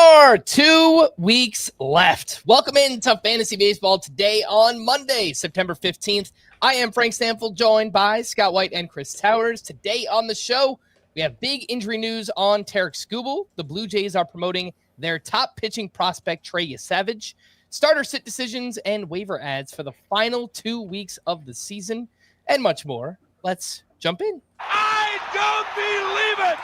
more. 2 weeks left. Welcome into Fantasy Baseball today on Monday, September 15th. I am Frank Stampfl, joined by Scott White and Chris Towers. Today on the show, we have big injury news on Tarik Skubal. The Blue Jays are promoting their top pitching prospect, Trey Yesavage. Starter sit decisions and waiver ads for the final 2 weeks of the season, and much more. Let's jump in. I don't believe it!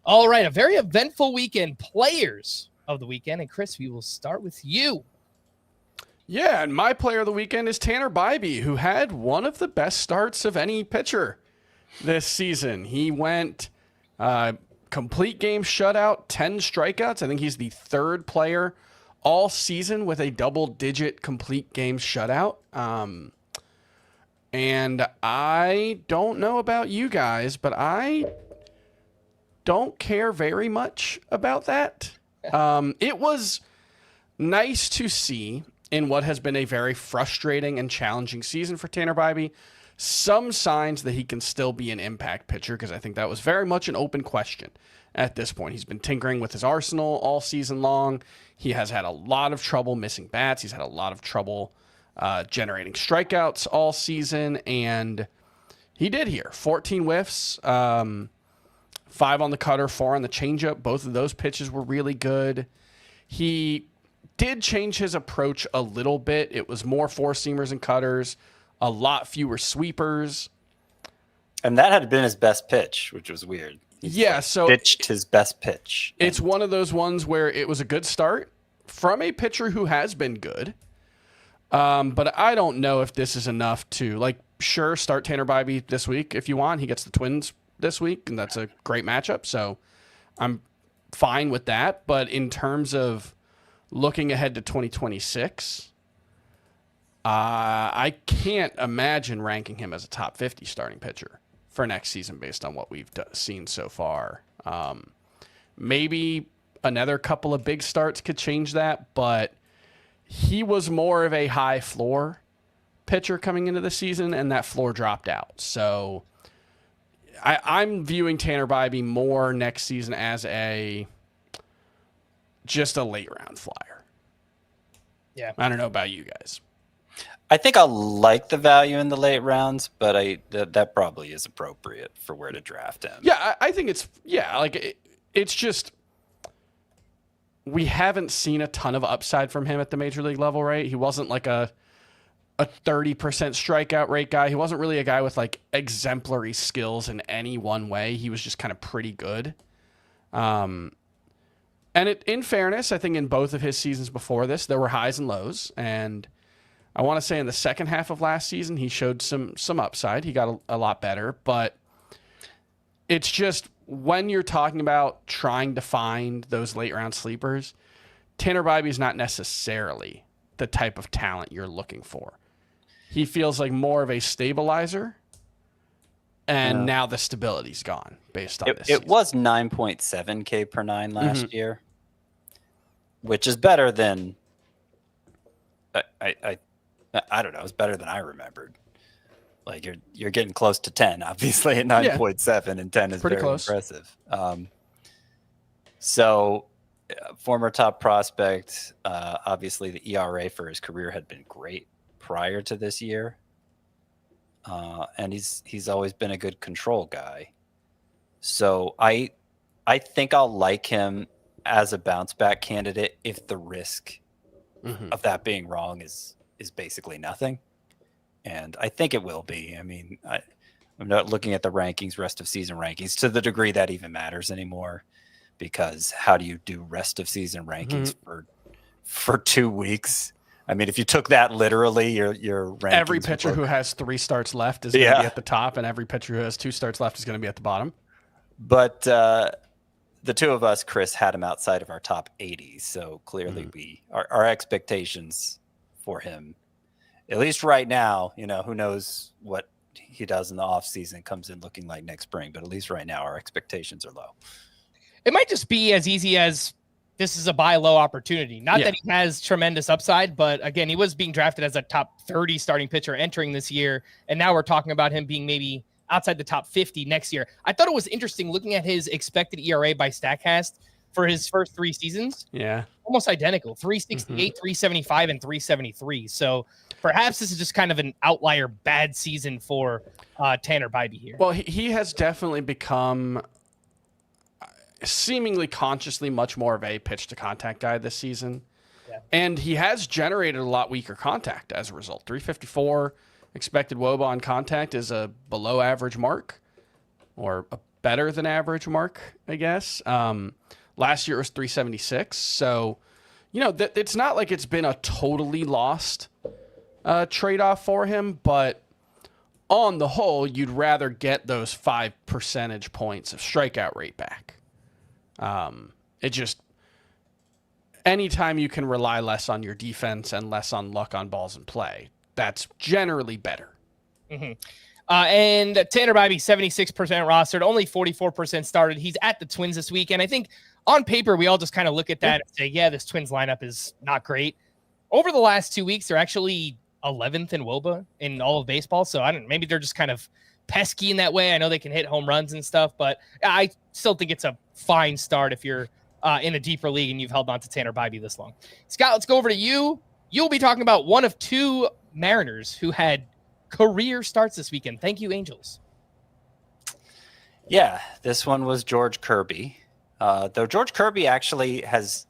All right, a very eventful weekend. Players of the weekend. And Chris, we will start with you. Yeah, and my player of the weekend is Tanner Bibee, who had one of the best starts of any pitcher this season. He went complete game shutout, 10 strikeouts. I think he's the third player all season with a double-digit complete game shutout. And I don't know about you guys, but I don't care very much about that. It was nice to see in what has been a very frustrating and challenging season for Tanner Bibee some signs that he can still be an impact pitcher, because I think that was very much an open question at this point. He's been tinkering with his arsenal all season long. He has had a lot of trouble missing bats. He's had a lot of trouble generating strikeouts all season, and he did here. 14 whiffs, 5 on the cutter, 4 on the changeup. Both of those pitches were really good. He did change his approach a little bit. It was more four-seamers and cutters, a lot fewer sweepers. And that had been his best pitch, which was weird. So pitched his best pitch. It's one of those ones where it was a good start from a pitcher who has been good. But I don't know if this is enough to, sure, start Tanner Bibee this week if you want. He gets the Twins this week, and that's a great matchup, so I'm fine with that. But in terms of looking ahead to 2026, I can't imagine ranking him as a top 50 starting pitcher for next season based on what we've seen so far. Maybe another couple of big starts could change that, but he was more of a high floor pitcher coming into the season, and that floor dropped out. So I'm viewing Tanner Bibee more next season as just a late round flyer. Yeah. I don't know about you guys. I think I'll like the value in the late rounds, but that probably is appropriate for where to draft him. Yeah, I think it's just we haven't seen a ton of upside from him at the major league level, right? He wasn't like a 30% strikeout rate guy. He wasn't really a guy with exemplary skills in any one way. He was just kind of pretty good. And in fairness, I think in both of his seasons before this, there were highs and lows. And I want to say in the second half of last season, he showed some upside. He got a lot better. But it's just when you're talking about trying to find those late round sleepers, Tanner Bibee is not necessarily the type of talent you're looking for. He feels like more of a stabilizer, and now the stability's gone based on this. It was 9.7 K per 9 last year, which is better than I don't know. It's better than I remembered. You're getting close to 10, obviously at 9.7, and 10 is pretty very close. Impressive. Former top prospect. Obviously, the ERA for his career had been great prior to this year, and he's always been a good control guy. So I think I'll like him as a bounce back candidate if the risk of that being wrong is basically nothing, and I think it will be. I mean, I'm not looking at the rankings, rest of season rankings, to the degree that even matters anymore. Because how do you do rest of season rankings for 2 weeks? I mean, if you took that literally, your rankings every pitcher who has 3 starts left is going to be at the top, and every pitcher who has 2 starts left is going to be at the bottom. But the two of us, Chris, had him outside of our top 80, so clearly our expectations for him, at least right now, who knows what he does in the off season, comes in looking like next spring, but at least right now our expectations are low. It might just be as easy as this is a buy low opportunity. Not that he has tremendous upside, but again, he was being drafted as a top 30 starting pitcher entering this year. And now we're talking about him being maybe outside the top 50 next year. I thought it was interesting looking at his expected ERA by StatCast. for his first 3 seasons. Yeah. Almost identical, 368, 375, and 373. So perhaps this is just kind of an outlier bad season for Tanner Bibee here. Well, he has definitely become seemingly consciously much more of a pitch to contact guy this season. Yeah. And he has generated a lot weaker contact as a result. 354 expected WOBA on contact is a below average mark, or a better than average mark, I guess. Last year it was 376. So, it's not like it's been a totally lost trade-off for him, but on the whole, you'd rather get those 5 percentage points of strikeout rate back. It just, anytime you can rely less on your defense and less on luck on balls in play, that's generally better. Mm-hmm. And Tanner Bibee, 76% rostered, only 44% started. He's at the Twins this week. And I think on paper, we all just kind of look at that and say, yeah, this Twins lineup is not great. Over the last 2 weeks, they're actually 11th in WOBA in all of baseball. So maybe they're just kind of pesky in that way. I know they can hit home runs and stuff, but I still think it's a fine start if you're in a deeper league and you've held on to Tanner Bibee this long. Scott, let's go over to you. You'll be talking about one of 2 Mariners who had career starts this weekend. Thank you, Angels. Yeah, this one was George Kirby. Though George Kirby actually has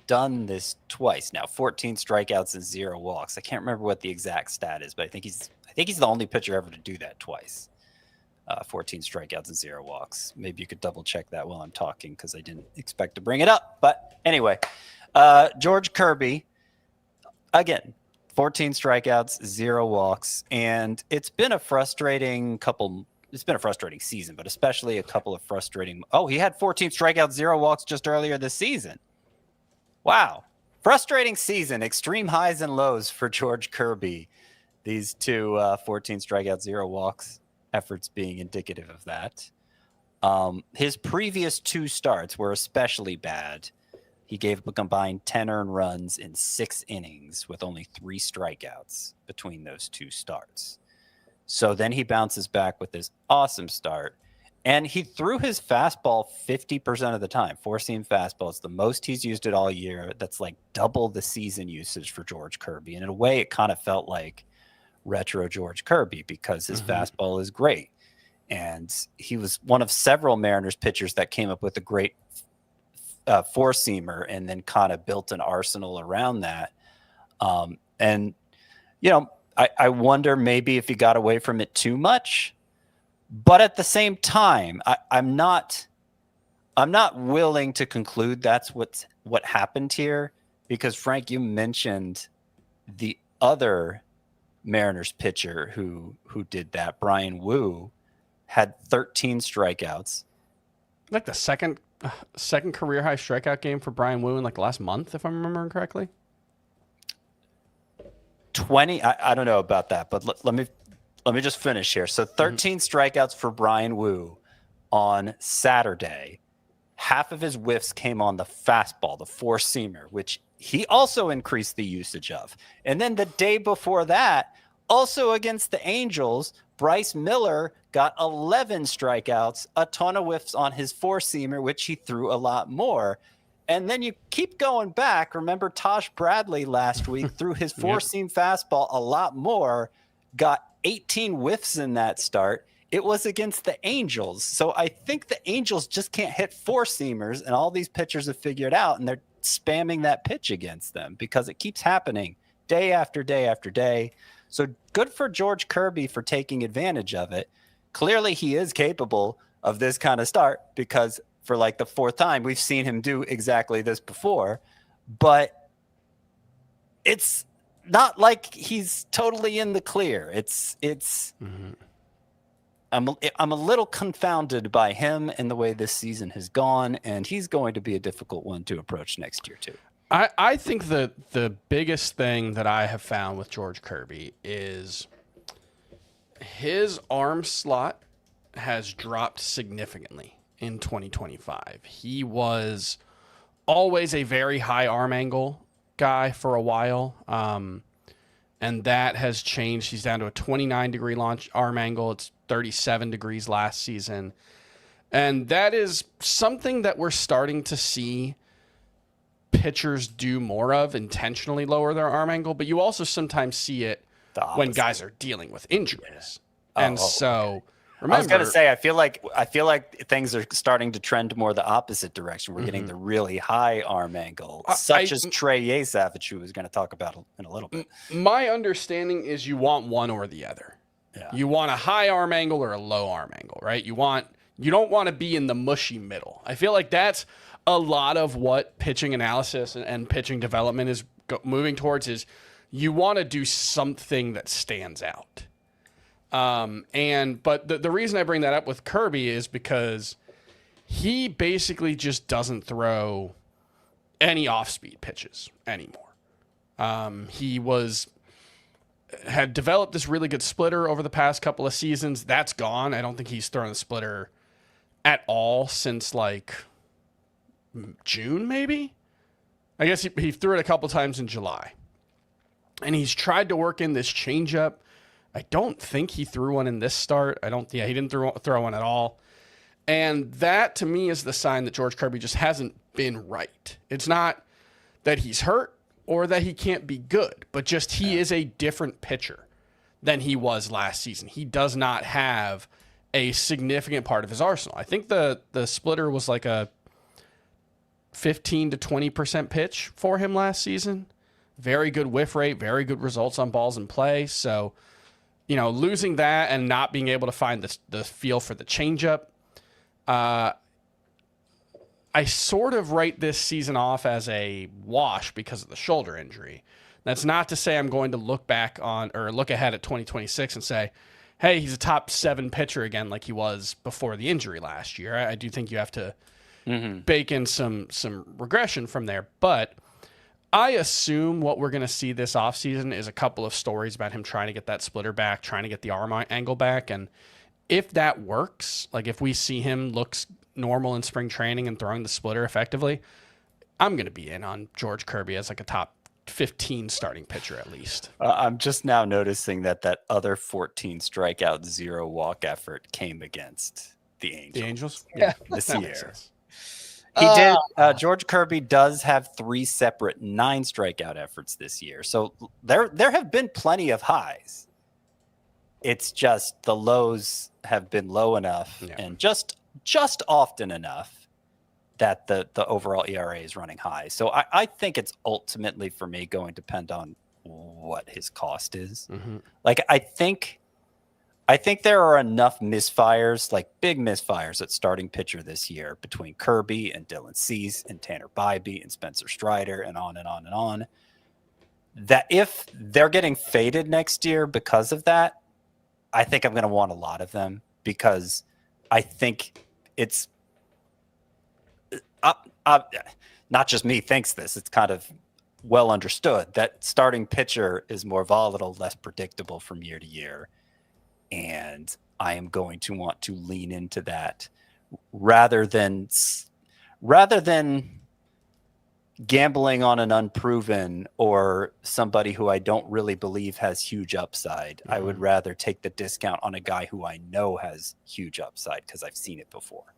done this twice now, 14 strikeouts and 0 walks. I can't remember what the exact stat is, but I think he's the only pitcher ever to do that twice. 14 strikeouts and 0 walks. Maybe you could double check that while I'm talking because I didn't expect to bring it up. But anyway, George Kirby, again, 14 strikeouts, 0 walks, and it's been a frustrating season, but especially a couple of frustrating. Oh, he had 14 strikeouts, 0 walks just earlier this season. Wow. Frustrating season, extreme highs and lows for George Kirby. These 2 14 strikeouts, 0 walks efforts being indicative of that. His previous 2 starts were especially bad. He gave up a combined 10 earned runs in 6 innings with only 3 strikeouts between those 2 starts. So then he bounces back with this awesome start. And he threw his fastball 50% of the time, 4-seam fastball. It's the most he's used it all year. That's like double the season usage for George Kirby. And in a way, it kind of felt like retro George Kirby because his fastball is great. And he was one of several Mariners pitchers that came up with a great 4-seamer and then kind of built an arsenal around that. And, I wonder maybe if he got away from it too much. But at the same time, I'm not willing to conclude that's what happened here because, Frank, you mentioned the other Mariners pitcher who did that, Bryan Wu, had 13 strikeouts. Like the second career high strikeout game for Bryan Wu in like last month, if I'm remembering correctly. 20. I don't know about that, but let me just finish here. So 13 strikeouts for Bryan Wu on Saturday. Half of his whiffs came on the fastball, the 4-seamer, which he also increased the usage of. And then the day before that, also against the Angels, Bryce Miller got 11 strikeouts, a ton of whiffs on his 4-seamer, which he threw a lot more. And then you keep going back. Remember Tosh Bradley last week threw his 4-seam fastball a lot more, got 18 whiffs in that start. It was against the Angels. So I think the Angels just can't hit 4-seamers, and all these pitchers have figured out, and they're spamming that pitch against them because it keeps happening day after day after day. So good for George Kirby for taking advantage of it. Clearly he is capable of this kind of start because for like the 4th time, we've seen him do exactly this before, but it's not like he's totally in the clear. I'm a little confounded by him and the way this season has gone, and he's going to be a difficult one to approach next year too. I think that the biggest thing that I have found with George Kirby is his arm slot has dropped significantly in 2025. He was always a very high arm angle guy for a while, and that has changed. He's down to a 29-degree launch arm angle. It's 37 degrees last season. And that is something that we're starting to see pitchers do more of, intentionally lower their arm angle. But you also sometimes see it when guys are dealing with injuries. Yeah. Remember, I was gonna say, I feel like things are starting to trend more the opposite direction. We're getting the really high arm angle, such as Trey Yesavage, who we're going to talk about in a little bit. My understanding is you want one or the other. Yeah. You want a high arm angle or a low arm angle, right? You don't want to be in the mushy middle. I feel like that's a lot of what pitching analysis and pitching development is moving towards. Is you want to do something that stands out. But the reason I bring that up with Kirby is because he basically just doesn't throw any off-speed pitches anymore. He had developed this really good splitter over the past couple of seasons. That's gone. I don't think he's thrown a splitter at all since like June, maybe. I guess he threw it a couple times in July. And he's tried to work in this changeup. I don't think he threw one in this start. He didn't throw one at all. And that, to me, is the sign that George Kirby just hasn't been right. It's not that he's hurt or that he can't be good, but just he is a different pitcher than he was last season. He does not have a significant part of his arsenal. I think the splitter was like a 15 to 20% pitch for him last season. Very good whiff rate, very good results on balls in play. So, losing that and not being able to find the feel for the changeup, I sort of write this season off as a wash because of the shoulder injury. That's not to say I'm going to look back on or look ahead at 2026 and say, hey, he's a top 7 pitcher again like he was before the injury last year. I do think you have to bake in some regression from there. But I assume what we're going to see this offseason is a couple of stories about him trying to get that splitter back, trying to get the arm angle back. And if that works, like if we see him looks normal in spring training and throwing the splitter effectively, I'm going to be in on George Kirby as like a top 15 starting pitcher at least. I'm just now noticing that other 14 strikeout, 0 walk effort came against the Angels. The Angels? Yeah. This year. He did. George Kirby does have 3 separate 9 strikeout efforts this year. So there have been plenty of highs. It's just the lows have been low enough and just often enough that the overall ERA is running high. So I think it's ultimately for me going to depend on what his cost is. Mm-hmm. Like I think there are enough misfires, like big misfires at starting pitcher this year between Kirby and Dylan Cease and Tanner Bibee and Spencer Strider and on and on and on, that if they're getting faded next year because of that, I think I'm going to want a lot of them because I think it's not just me thinks this. It's kind of well understood that starting pitcher is more volatile, less predictable from year to year. And I am going to want to lean into that rather than gambling on an unproven or somebody who I don't really believe has huge upside. Mm-hmm. I would rather take the discount on a guy who I know has huge upside because I've seen it before.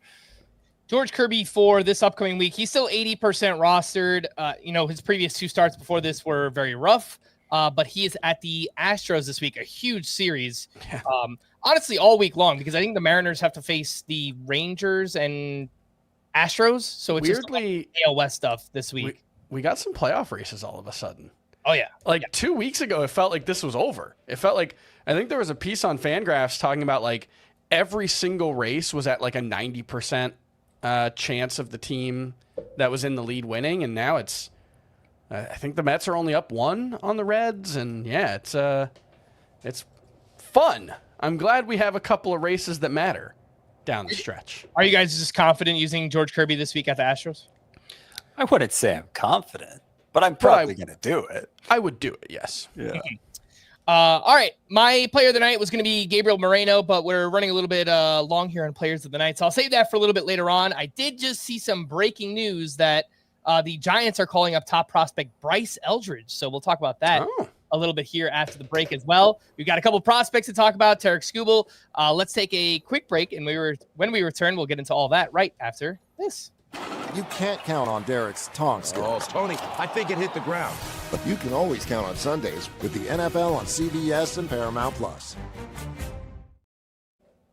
George Kirby for this upcoming week, he's still 80% rostered. His previous 2 starts before this were very rough. But he is at the Astros this week, a huge series, honestly, all week long, because I think the Mariners have to face the Rangers and Astros. So it's weirdly just AL West stuff this week. We got some playoff races all of a sudden. Oh, yeah. 2 weeks ago, it felt like this was over. It felt like, I think there was a piece on Fangraphs talking about like every single race was at like a 90% chance of the team that was in the lead winning. And now it's, I think the Mets are only up 1 on the Reds, and it's fun. I'm glad we have a couple of races that matter down the stretch. Are you guys just confident using George Kirby this week at the Astros? I wouldn't say I'm confident, but I'm probably going to do it. I would do it, yes. Yeah. All right, my player of the night was going to be Gabriel Moreno, but we're running a little bit long here on players of the night, so I'll save that for a little bit later on. I did just see some breaking news that the Giants are calling up top prospect Bryce Eldridge, so we'll talk about that a little bit here after the break as well. We've got a couple prospects to talk about. Tarik Skubal. Let's take a quick break, and when we return, we'll get into all that right after this. You can't count on Derek's tong skills. Oh, Tony, I think it hit the ground. But you can always count on Sundays with the NFL on CBS and Paramount Plus.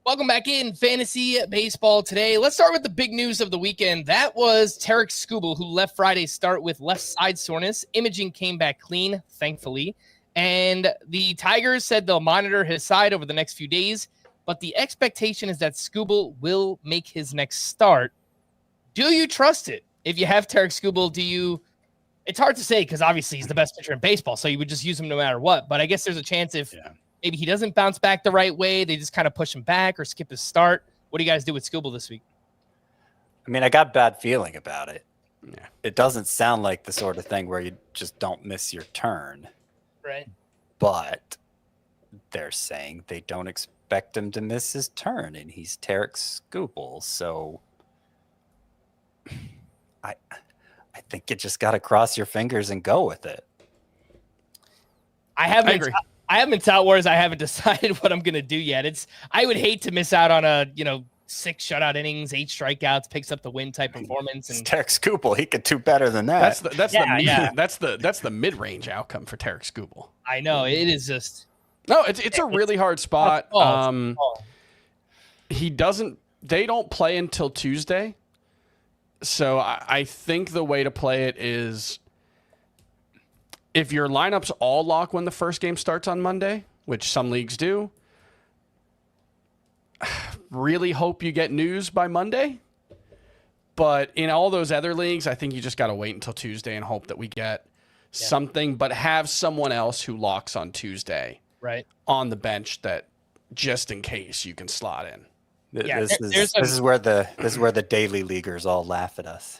Welcome back in Fantasy Baseball today. Let's start with the big news of the weekend. That was Tarik Skubal, who left Friday's start with left side soreness. Imaging came back clean, thankfully. And the Tigers said they'll monitor his side over the next few days. But the expectation is that Skubal will make his next start. Do you trust it? If you have Tarik Skubal, it's hard to say because obviously he's the best pitcher in baseball, so you would just use him no matter what. But I guess there's a chance if maybe he doesn't bounce back the right way, they just kind of push him back or skip his start. What do you guys do with Skubal this week? I mean, I got a bad feeling about it. Yeah. It doesn't sound like the sort of thing where you just don't miss your turn. Right. But they're saying they don't expect him to miss his turn, and he's Tarik Skubal. So I think you just got to cross your fingers and go with it. I haven't been tout wars. I haven't decided what I'm going to do yet. I would hate to miss out on a 6 shutout innings, 8 strikeouts, picks up the win type performance. And Tarik Skubal, he could do better than that. That's the mid-range outcome for Tarik Skubal. I know it is just it's a really hard spot. They don't play until Tuesday. So I think the way to play it is if your lineups all lock when the first game starts on Monday, which some leagues do, really hope you get news by Monday. But in all those other leagues, I think you just got to wait until Tuesday and hope that we get something, but have someone else who locks on Tuesday on the bench that just in case you can slot in. This is where the daily leaguers all laugh at us.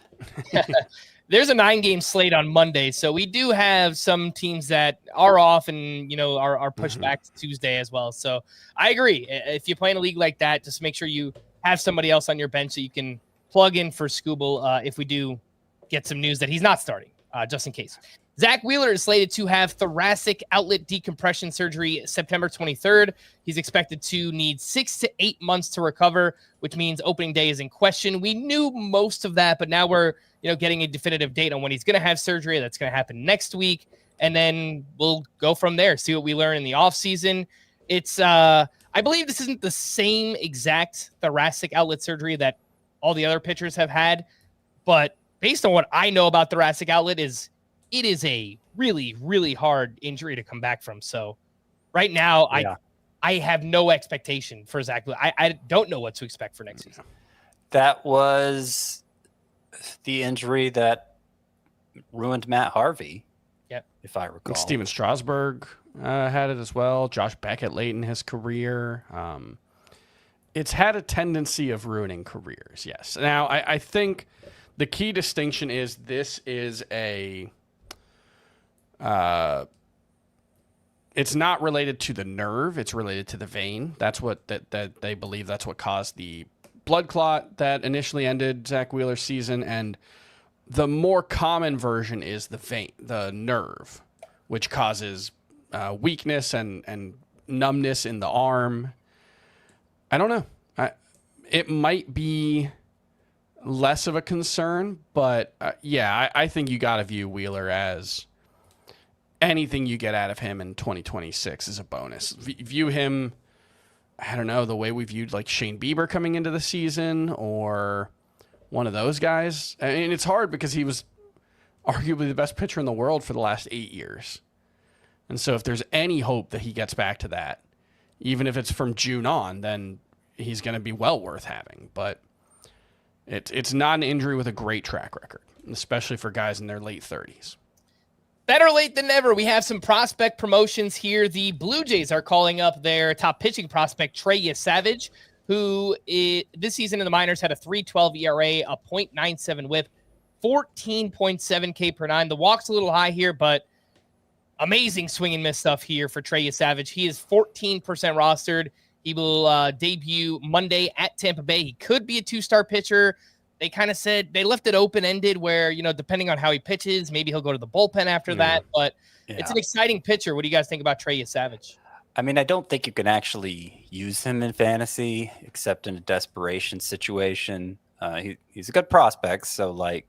There's a 9-game slate on Monday, so we do have some teams that are off and are pushed back to Tuesday as well. So I agree. If you play in a league like that, just make sure you have somebody else on your bench so you can plug in for Skubal if we do get some news that he's not starting, just in case. Zach Wheeler is slated to have thoracic outlet decompression surgery September 23rd. He's expected to need 6 to 8 months to recover, which means opening day is in question. We knew most of that, but now we're getting a definitive date on when he's going to have surgery. That's going to happen next week, and then we'll go from there, see what we learn in the offseason. It's I believe this isn't the same exact thoracic outlet surgery that all the other pitchers have had, but based on what I know about thoracic outlet it is a really, really hard injury to come back from. So right now, I have no expectation for Zach. I don't know what to expect for next season. That was the injury that ruined Matt Harvey. Yep. If I recall. Steven Strasburg had it as well. Josh Beckett late in his career. It's had a tendency of ruining careers, yes. Now, I think the key distinction is this is it's not related to the nerve, it's related to the vein. That's what that they believe that's what caused the blood clot that initially ended Zach Wheeler's season. And the more common version is the nerve, which causes weakness and numbness in the arm. I don't know. It might be less of a concern, but I think you got to view Wheeler as anything you get out of him in 2026 is a bonus. View him, I don't know, the way we viewed like Shane Bieber coming into the season or one of those guys. I mean, it's hard because he was arguably the best pitcher in the world for the last 8 years. And so if there's any hope that he gets back to that, even if it's from June on, then he's going to be well worth having. But it's not an injury with a great track record, especially for guys in their late 30s. Better late than never. We have some prospect promotions here. The Blue Jays are calling up their top pitching prospect, Trey Yesavage, who this season in the minors had a 3.12 ERA, a .97 whip, 14.7 K per nine. The walk's a little high here, but amazing swing and miss stuff here for Trey Yesavage. He is 14% rostered. He will debut Monday at Tampa Bay. He could be a 2-star pitcher. they kind of said they left it open-ended where, depending on how he pitches, maybe he'll go to the bullpen after that. But it's an exciting pitcher. What do you guys think about Trey Yesavage? I mean, I don't think you can actually use him in fantasy except in a desperation situation. He's a good prospect. So, let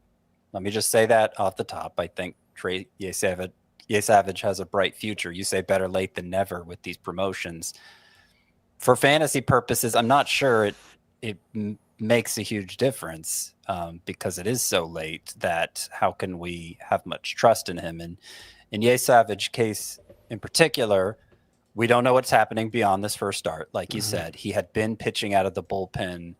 me just say that off the top. I think Trey Yesavage has a bright future. You say better late than never with these promotions. For fantasy purposes, I'm not sure it makes a huge difference because it is so late that how can we have much trust in him? And in Yesavage case in particular, we don't know what's happening beyond this first start. Like you said, he had been pitching out of the bullpen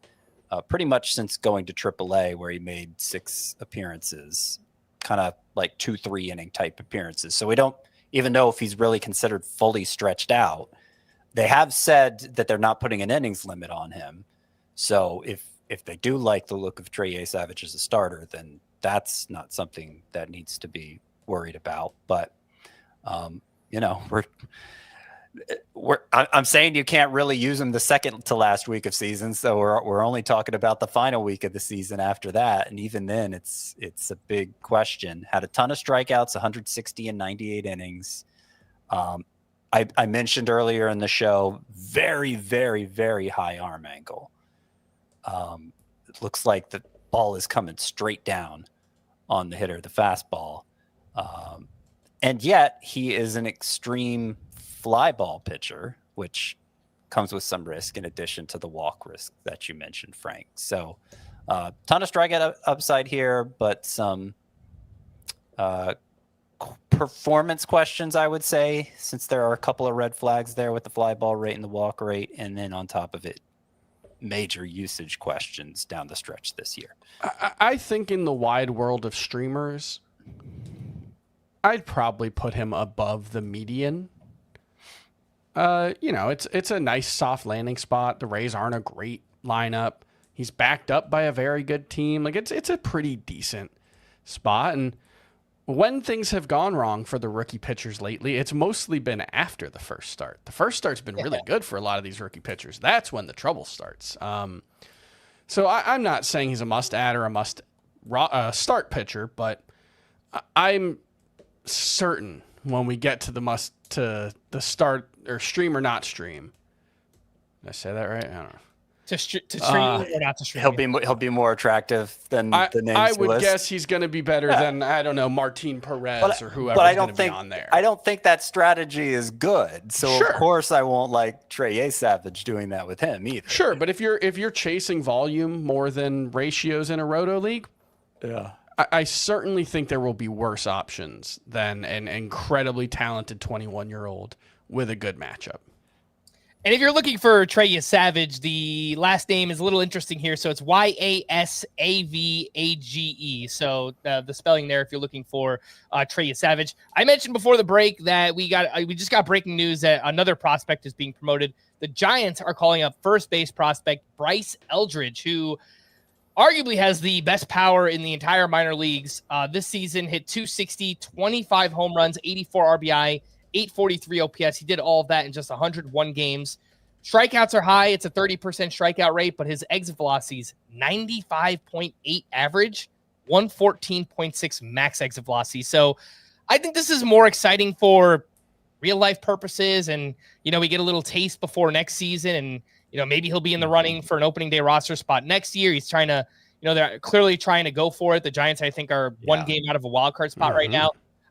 pretty much since going to AAA, where he made 6 appearances, kind of like 2-3 inning type appearances. So we don't even know if he's really considered fully stretched out. They have said that they're not putting an innings limit on him. So if they do like the look of Trey Yesavage as a starter, then that's not something that needs to be worried about. But I'm saying you can't really use him the second to last week of season, so we're only talking about the final week of the season after that, and even then, it's a big question. Had a ton of strikeouts, 160 and 98 innings. I mentioned earlier in the show, very, very, very high arm angle. It looks like the ball is coming straight down on the hitter, the fastball, and yet he is an extreme fly ball pitcher, which comes with some risk in addition to the walk risk that you mentioned, Frank. So ton of strikeout upside here, but some performance questions, I would say, since there are a couple of red flags there with the fly ball rate and the walk rate. And then on top of it, major usage questions down the stretch this year. I think in the wide world of streamers, I'd probably put him above the median. It's a nice soft landing spot. The Rays aren't a great lineup. He's backed up by a very good team. It's a pretty decent spot. And when things have gone wrong for the rookie pitchers lately, it's mostly been after the first start. The first start's been really good for a lot of these rookie pitchers. That's when the trouble starts. So I'm not saying he's a must add or a must start pitcher, but I'm certain when we get to the start or stream or not stream. Did I say that right? I don't know. To stream or not to stream? He'll be more attractive than the names. I would guess he's going to be better than, I don't know, Martin Perez or whoever's going to be on there. I don't think that strategy is good. So Sure. Of course I won't like Trey Yesavage doing that with him either. Sure, but if you're chasing volume more than ratios in a roto league, I certainly think there will be worse options than an incredibly talented 21-year-old with a good matchup. And if you're looking for Trey Yesavage, the last name is a little interesting here. So it's Yasavage. So the spelling there, if you're looking for Trey Yesavage. I mentioned before the break that we just got breaking news that another prospect is being promoted. The Giants are calling up first base prospect Bryce Eldridge, who arguably has the best power in the entire minor leagues. This season hit 260, 25 home runs, 84 RBI, 843 OPS. He did all of that in just 101 games. Strikeouts are high. It's a 30% strikeout rate, but his exit velocity is 95.8 average, 114.6 max exit velocity. So I think this is more exciting for real life purposes. And, we get a little taste before next season. And, maybe he'll be in the running for an opening day roster spot next year. He's trying to, they're clearly trying to go for it. The Giants, I think, are one game out of a wild card spot right now.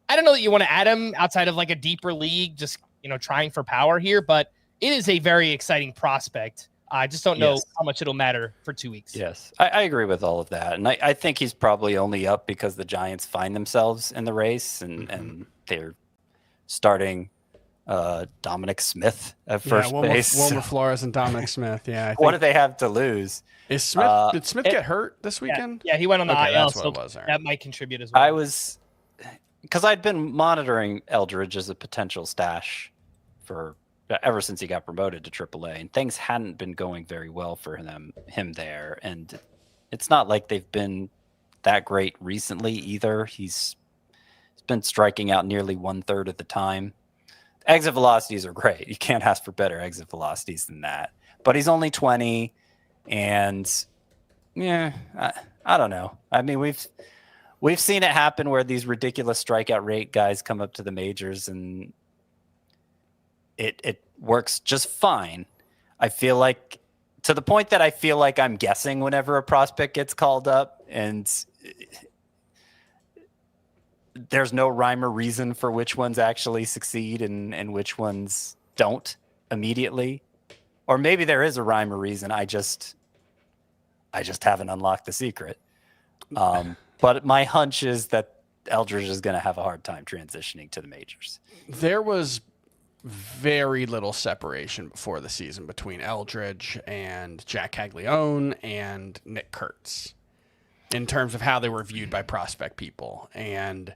I don't know that you want to add him outside of like a deeper league, just, trying for power here, but it is a very exciting prospect. I just don't know how much it'll matter for 2 weeks. Yes, I agree with all of that. And I think he's probably only up because the Giants find themselves in the race and they're starting Dominic Smith at first base. Wilmer Flores and Dominic Smith. Yeah. What do they have to lose? Is Smith? Did Smith get hurt this weekend? Yeah, he went on the IL. That's what it was. That might contribute as well. Because I'd been monitoring Eldridge as a potential stash for ever since he got promoted to AAA, and things hadn't been going very well for him there. And it's not like they've been that great recently either. He's been striking out nearly 1/3 of the time. Exit velocities are great. You can't ask for better exit velocities than that. But he's only 20, and Yeah, I don't know. I mean, we've seen it happen where these ridiculous strikeout rate guys come up to the majors and it works just fine. I feel like, to the point that I feel like I'm guessing whenever a prospect gets called up, and there's no rhyme or reason for which ones actually succeed and which ones don't immediately. Or maybe there is a rhyme or reason. I just haven't unlocked the secret. But my hunch is that Eldridge is going to have a hard time transitioning to the majors. There was very little separation before the season between Eldridge and Jack Caglione and Nick Kurtz in terms of how they were viewed by prospect people. And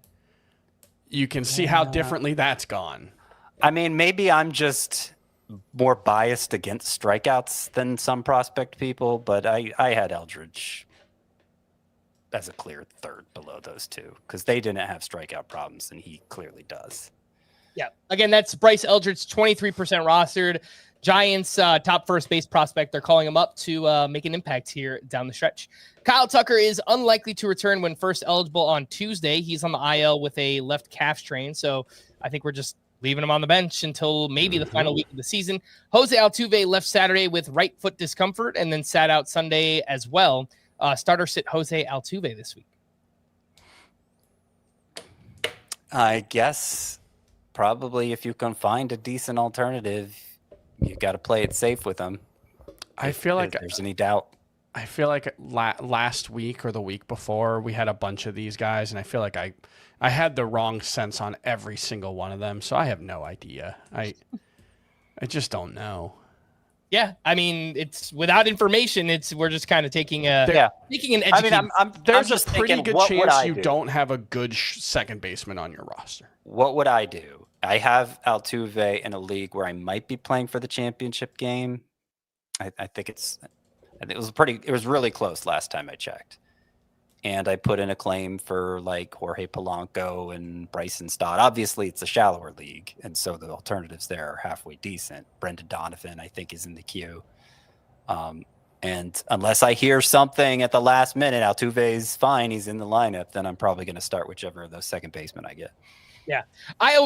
you can see how differently that's gone. I mean, maybe I'm just more biased against strikeouts than some prospect people, but I had Eldridge as a clear third below those two because they didn't have strikeout problems, and he clearly does. Yeah. Again, that's Bryce Eldridge, 23% rostered. Giants top first base prospect. They're calling him up to make an impact here down the stretch. Kyle Tucker is unlikely to return when first eligible on Tuesday. He's on the IL with a left calf strain, so I think we're just leaving him on the bench until maybe the final week of the season. Jose Altuve left Saturday with right foot discomfort and then sat out Sunday as well. Starter sit Jose Altuve this week. I guess probably if you can find a decent alternative, you got to play it safe with them. I feel like if there's any doubt. I feel like last week or the week before we had a bunch of these guys, and I feel like I had the wrong sense on every single one of them, so I have no idea. I just don't know. Yeah, I mean, it's without information. We're just kind of taking an educated. I mean, There's just a pretty thinking, good chance you don't have a good second baseman on your roster. What would I do? I have Altuve in a league where I might be playing for the championship game. I think it was really close last time I checked. And I put in a claim for like Jorge Polanco and Bryson Stott. Obviously, it's a shallower league, and so the alternatives there are halfway decent. Brendan Donovan, I think, is in the queue. And unless I hear something at the last minute, Altuve's fine, he's in the lineup, then I'm probably going to start whichever of those second basemen I get. Yeah, I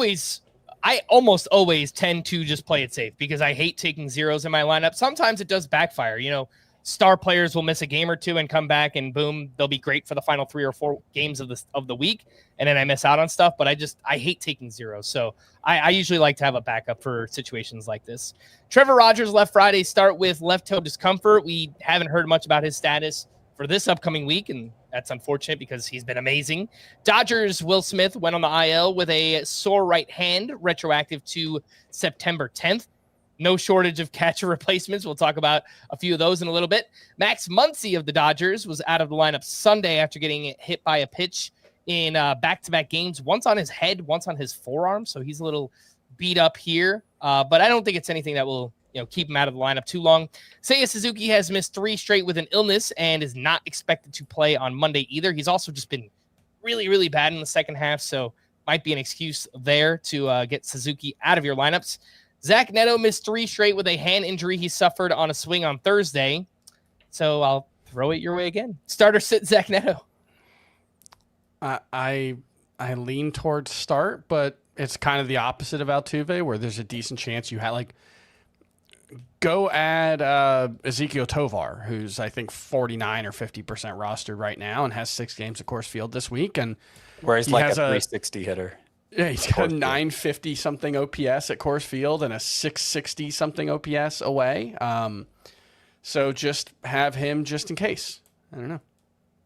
almost always tend to just play it safe because I hate taking zeros in my lineup. Sometimes it does backfire. You know, star players will miss a game or two and come back and boom, they'll be great for the final 3 or 4 games of the week. And then I miss out on stuff, but I hate taking zeros. So I usually like to have a backup for situations like this. Trevor Rogers left Friday start with left toe discomfort. We haven't heard much about his status for this upcoming week, and that's unfortunate because he's been amazing. Dodgers' Will Smith went on the IL with a sore right hand, retroactive to September 10th. No shortage of catcher replacements. We'll talk about a few of those in a little bit. Max Muncy of the Dodgers was out of the lineup Sunday after getting hit by a pitch in back-to-back games, once on his head, once on his forearm. So he's a little beat up here, but I don't think it's anything that will keep him out of the lineup too long. Seiya Suzuki has missed 3 straight with an illness and is not expected to play on Monday either. He's also just been really, really bad in the second half, so might be an excuse there to get Suzuki out of your lineups. Zach Neto missed 3 straight with a hand injury he suffered on a swing on Thursday, so I'll throw it your way again. Starter sit Zach Neto. I lean towards start, but it's kind of the opposite of Altuve, where there's a decent chance you have go add Ezekiel Tovar, who's I think 49 or 50% rostered right now and has 6 games at Coors Field this week, and where he's like a 360 hitter. Yeah, he's got a 950 something OPS at Coors Field and a 660 something OPS away. So just have him just in case. I don't know.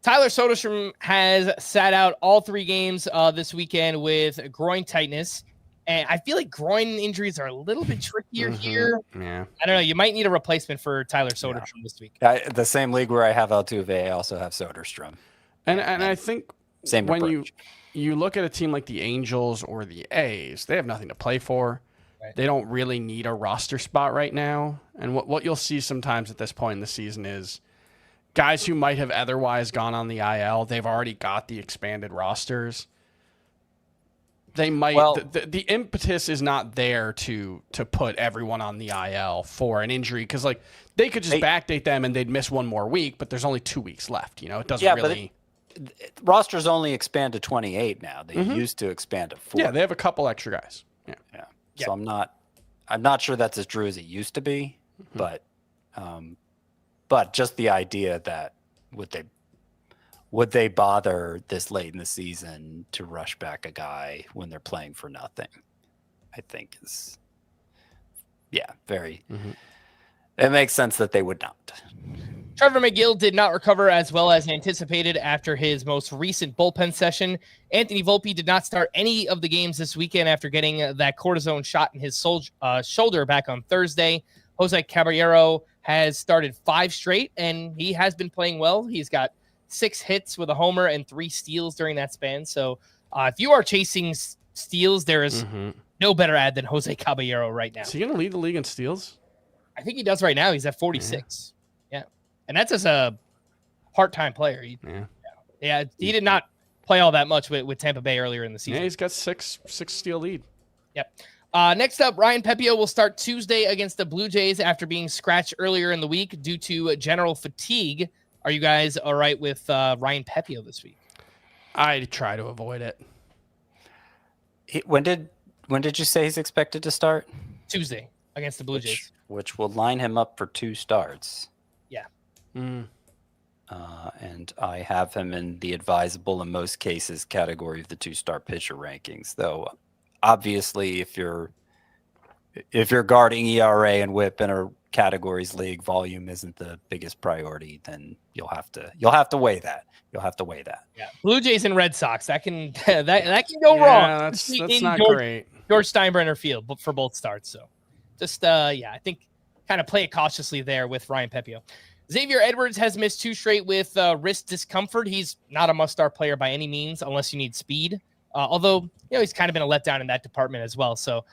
Tyler Soderstrom has sat out all 3 games this weekend with groin tightness. And I feel like groin injuries are a little bit trickier here. Yeah. I don't know. You might need a replacement for Tyler Soderstrom this week. The same league where I have Altuve, I also have Soderstrom. And I think same when approach. you look at a team like the Angels or the A's, they have nothing to play for. Right. They don't really need a roster spot right now. And what you'll see sometimes at this point in the season is guys who might have otherwise gone on the IL, they've already got the expanded rosters. they might. Well- The impetus is not there to put everyone on the IL for an injury, because like they could just backdate them and they'd miss one more week, but there's only 2 weeks left. It doesn't really. Rosters only expand to 28 now. They used to expand to 4. Yeah, they have a couple extra guys. Yeah. So I'm not sure that's as true as it used to be, but just the idea that would they bother this late in the season to rush back a guy when they're playing for nothing, I think is very. It makes sense that they would not. Trevor McGill did not recover as well as anticipated after his most recent bullpen session. Anthony Volpe did not start any of the games this weekend after getting that cortisone shot in his shoulder back on Thursday. Jose Caballero has started 5 straight, and he has been playing well. He's got 6 hits with a homer and 3 steals during that span. So if you are chasing steals, there is no better ad than Jose Caballero right now. Is he going to lead the league in steals? I think he does right now. He's at 46. Yeah. And that's as a part-time player. He did not play all that much with Tampa Bay earlier in the season. Yeah, he's got six steal lead. Yep. Next up, Ryan Pepiot will start Tuesday against the Blue Jays after being scratched earlier in the week due to general fatigue. Are you guys all right with Ryan Pepiot this week? I try to avoid it. When did you say he's expected to start? Tuesday against the Blue Jays. Which will line him up for 2 starts. Yeah. And I have him in the advisable in most cases category of the 2-star pitcher rankings, though obviously if you're guarding ERA and WHIP in a categories league, volume isn't the biggest priority, then you'll have to weigh that. Yeah. Blue Jays and Red Sox, that can go wrong. That's not great. George Steinbrenner Field for both starts. So just I think kind of play it cautiously there with Ryan Pepiot. Xavier Edwards has missed 2 straight with wrist discomfort. He's not a must-start player by any means unless you need speed. Although, he's kind of been a letdown in that department as well. So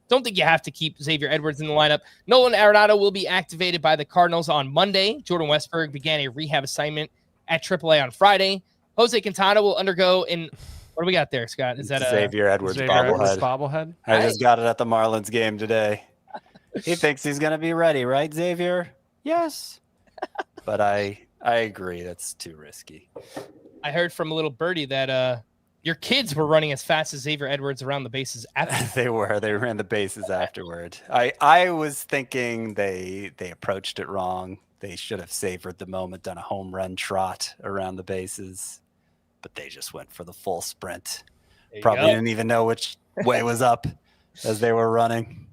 don't think you have to keep Xavier Edwards in the lineup. Nolan Arenado will be activated by the Cardinals on Monday. Jordan Westberg began a rehab assignment at AAA on Friday. Jose Quintana will undergo what do we got there, Scott? Is that Xavier Edwards bobblehead? I just got it at the Marlins game today. He thinks he's going to be ready, right, Xavier? Yes. But I agree. That's too risky. I heard from a little birdie that your kids were running as fast as Xavier Edwards around the bases after. They ran the bases afterward. I was thinking they approached it wrong. They should have savored the moment, done a home run trot around the bases, but they just went for the full sprint. Probably didn't even know which way was up as they were running.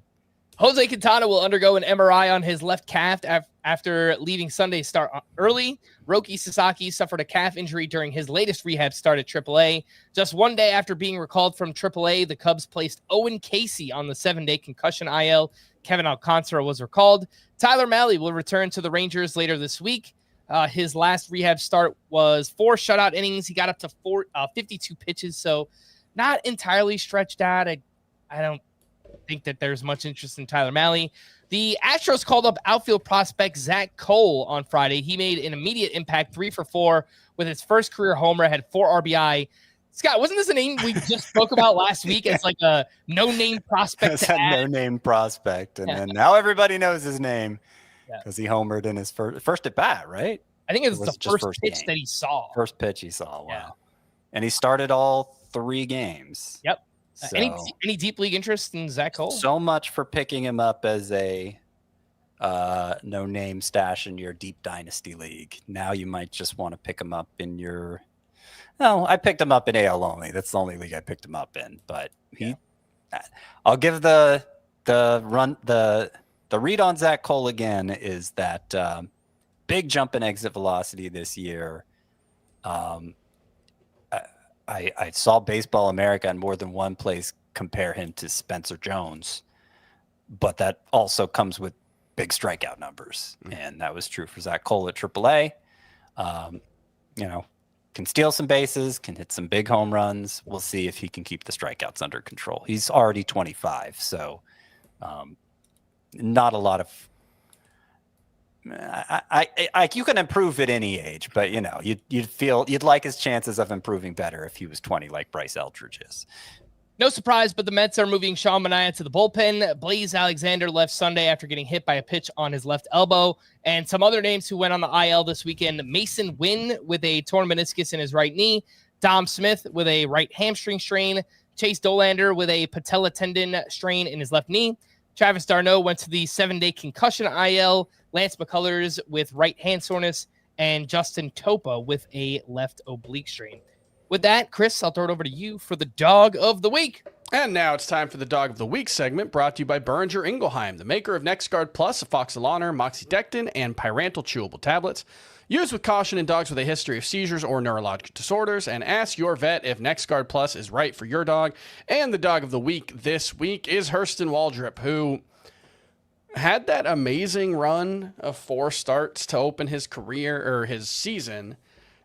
Jose Quintana will undergo an MRI on his left calf after leaving Sunday's start early. Roki Sasaki suffered a calf injury during his latest rehab start at AAA. Just 1 day after being recalled from AAA, the Cubs placed Owen Casey on the 7-day concussion IL. Kevin Alcantara was recalled. Tyler Mahle will return to the Rangers later this week. His last rehab start was 4 shutout innings. He got up to 52 pitches, so not entirely stretched out. I don't think that there's much interest in Tyler Mahle. The Astros called up outfield prospect Zach Cole on Friday. He made an immediate impact, 3 for 4 with his first career homer, had 4 RBI. Scott, wasn't this a name we just spoke about last week as like a no-name prospect? It's a no-name prospect, and then now everybody knows his name because he homered in his first at bat, right? I think it was the first pitch that he saw. First pitch he saw, wow. Yeah. And he started all 3 games. Yep. So, any deep league interest in Zach Cole? So much for picking him up as a no-name stash in your deep dynasty league. Now you might just want to pick him up in your... No, I picked him up in AL only. That's the only league I picked him up in. But I'll give the read on Zach Cole again is that big jump in exit velocity this year. I saw Baseball America in more than one place compare him to Spencer Jones, but that also comes with big strikeout numbers, and that was true for Zach Cole at AAA. Can steal some bases, can hit some big home runs. We'll see if he can keep the strikeouts under control. He's already 25, so not a lot of. You can improve at any age, but you'd like his chances of improving better if he was 20, like Bryce Eldridge is. No surprise, but the Mets are moving Sean Manaea to the bullpen. Blaze Alexander left Sunday after getting hit by a pitch on his left elbow. And some other names who went on the IL this weekend: Mason Wynn with a torn meniscus in his right knee, Dom Smith with a right hamstring strain, Chase Dolander with a patella tendon strain in his left knee. Travis d'Arnaud went to the 7-day concussion IL, Lance McCullers with right hand soreness, and Justin Topa with a left oblique strain. With that, Chris, I'll throw it over to you for the Dog of the Week. And now it's time for the Dog of the Week segment, brought to you by Boehringer Ingelheim, the maker of NexGard Plus, Afoxolaner, Moxidectin, and Pyrantel chewable tablets. Use with caution in dogs with a history of seizures or neurologic disorders, and ask your vet if NexGard Plus is right for your dog. And the Dog of the Week this week is Hurston Waldrop, who had that amazing run of 4 starts to open his career or his season,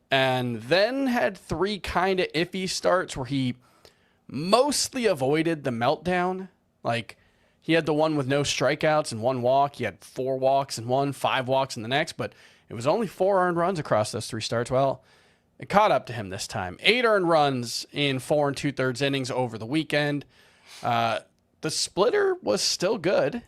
and then had 3 kind of iffy starts where he mostly avoided the meltdown. Like, he had the one with no strikeouts and 1 walk. He had 4 walks in one, 5 walks in the next, but it was only 4 earned runs across those 3 starts. Well, it caught up to him this time. 8 earned runs in 4 2/3 innings over the weekend. The splitter was still good.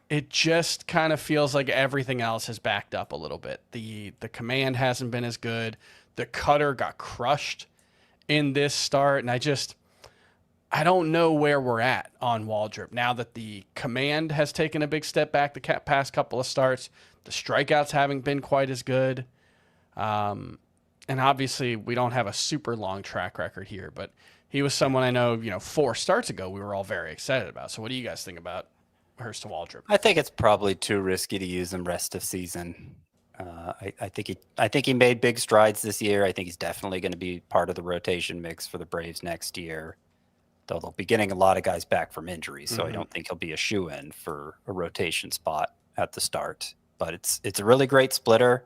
It just kind of feels like everything else has backed up a little bit. The command hasn't been as good. The cutter got crushed in this start, and I don't know where we're at on Waldrop now that the command has taken a big step back the past couple of starts. The strikeouts haven't been quite as good. And obviously we don't have a super long track record here, but he was someone I know, 4 starts ago we were all very excited about. So what do you guys think about Hurston Waldrop? I think it's probably too risky to use him rest of season. I think he made big strides this year. I think he's definitely going to be part of the rotation mix for the Braves next year. Though they'll be getting a lot of guys back from injuries, so I don't think he'll be a shoo-in for a rotation spot at the start. But it's a really great splitter.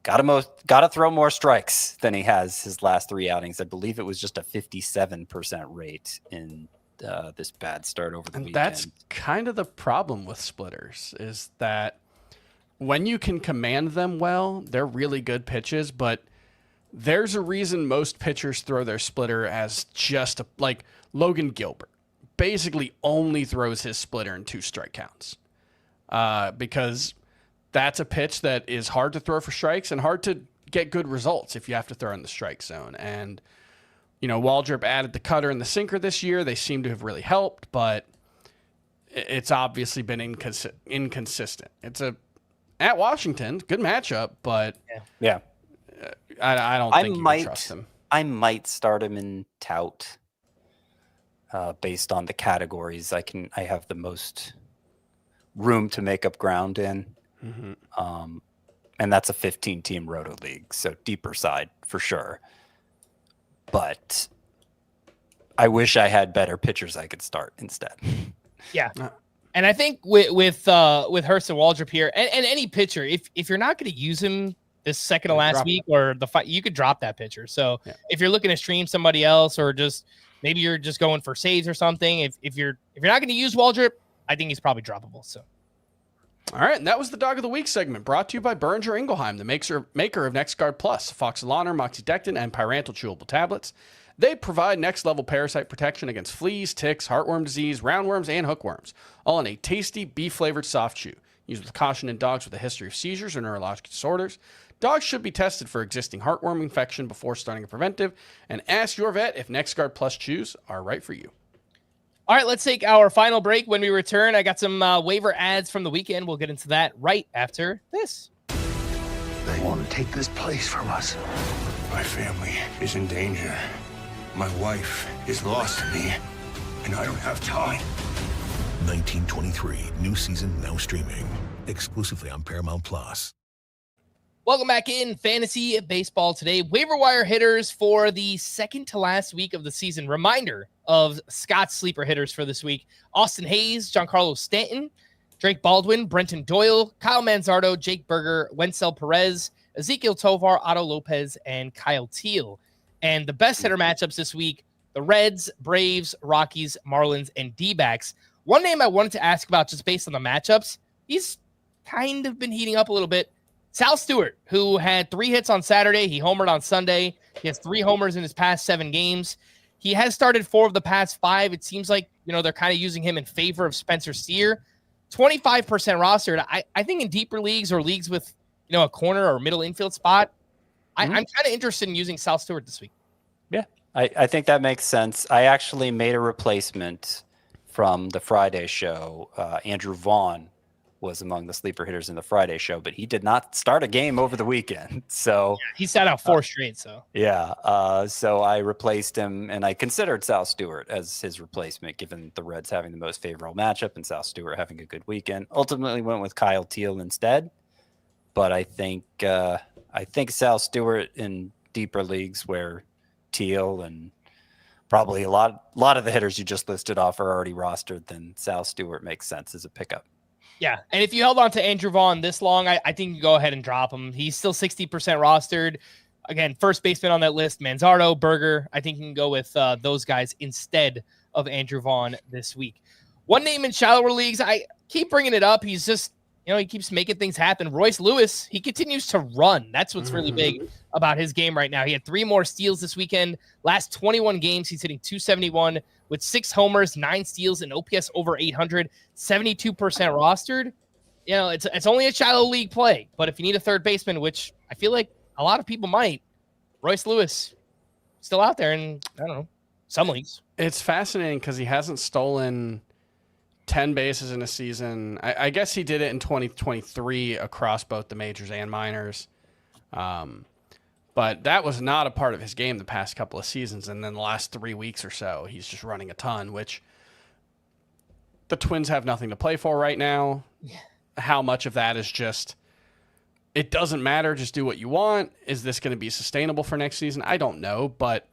Got to throw more strikes than he has his last 3 outings. I believe it was just a 57% rate in this bad start over the weekend. That's kind of the problem with splitters, is that when you can command them well, they're really good pitches, but there's a reason most pitchers throw their splitter as just like Logan Gilbert basically only throws his splitter in 2 strike counts, because that's a pitch that is hard to throw for strikes and hard to get good results if you have to throw in the strike zone. And Waldrop added the cutter and the sinker this year. They seem to have really helped, but it's obviously been inconsistent. It's at Washington, good matchup, but yeah. I don't think you can trust him. I might start him in tout based on the categories I have the most room to make up ground in. And that's a 15-team roto league, so deeper side for sure. But I wish I had better pitchers I could start instead. Yeah. And I think with Hurston Waldrop here, and any pitcher, if you're not going to use him this second to last week or the fight, you could drop that pitcher. So if you're looking to stream somebody else, or just maybe you're just going for saves or something, if you're not going to use Waldrop, I think he's probably droppable. So. All right, and that was the Dog of the Week segment, brought to you by Boehringer Ingelheim, the maker of NexGard Plus, Afoxolaner, Moxidectin, and Pyrantel chewable tablets. They provide next-level parasite protection against fleas, ticks, heartworm disease, roundworms, and hookworms, all in a tasty, beef-flavored soft chew. Used with caution in dogs with a history of seizures or neurologic disorders. Dogs should be tested for existing heartworm infection before starting a preventive, and ask your vet if NexGard Plus chews are right for you. All right, let's take our final break. When we return, I got some waiver ads from the weekend. We'll get into that right after this. They want to take this place from us. My family is in danger. My wife is lost to me, and I don't have time. 1923, new season now streaming exclusively on Paramount Plus. Welcome back in Fantasy Baseball today. Waiver wire hitters for the second to last week of the season. Reminder of Scott's sleeper hitters for this week: Austin Hayes, Giancarlo Stanton, Drake Baldwin, Brenton Doyle, Kyle Manzardo, Jake Berger, Wencel Perez, Ezekiel Tovar, Otto Lopez, and Kyle Teal. And the best hitter matchups this week: the Reds, Braves, Rockies, Marlins, and D-backs. One name I wanted to ask about, just based on the matchups, he's kind of been heating up a little bit. Sal Stewart, who had 3 hits on Saturday. He homered on Sunday. He has 3 homers in his past 7 games. He has started 4 of the past 5. It seems like, they're kind of using him in favor of Spencer Steer. 25% rostered. I think in deeper leagues or leagues with, a corner or middle infield spot, I'm kind of interested in using Sal Stewart this week. Yeah, I think that makes sense. I actually made a replacement from the Friday show. Andrew Vaughn was among the sleeper hitters in the Friday show, but he did not start a game over the weekend. So he sat out 4 straight. So so I replaced him, and I considered Sal Stewart as his replacement, given the Reds having the most favorable matchup and Sal Stewart having a good weekend. Ultimately went with Kyle Teal instead, but I think Sal Stewart in deeper leagues where Teal and probably a lot of the hitters you just listed off are already rostered, then Sal Stewart makes sense as a pickup. Yeah, and if you held on to Andrew Vaughn this long, I think you go ahead and drop him. He's still 60% rostered. Again, first baseman on that list, Manzardo, Berger. I think you can go with those guys instead of Andrew Vaughn this week. One name in shallower leagues, I keep bringing it up. He's just, he keeps making things happen. Royce Lewis, he continues to run. That's what's really big about his game right now. He had 3 more steals this weekend. Last 21 games, he's hitting .271 with 6 homers, 9 steals, and OPS over 800, 72% rostered. It's only a shallow league play, but if you need a third baseman, which I feel like a lot of people might, Royce Lewis still out there in, I don't know, some leagues. It's fascinating because he hasn't stolen 10 bases in a season. I guess he did it in 2023 across both the majors and minors. But that was not a part of his game the past couple of seasons. And then the last 3 weeks or so, he's just running a ton, which the Twins have nothing to play for right now. Yeah. How much of that is just, it doesn't matter, just do what you want? Is this going to be sustainable for next season? I don't know, but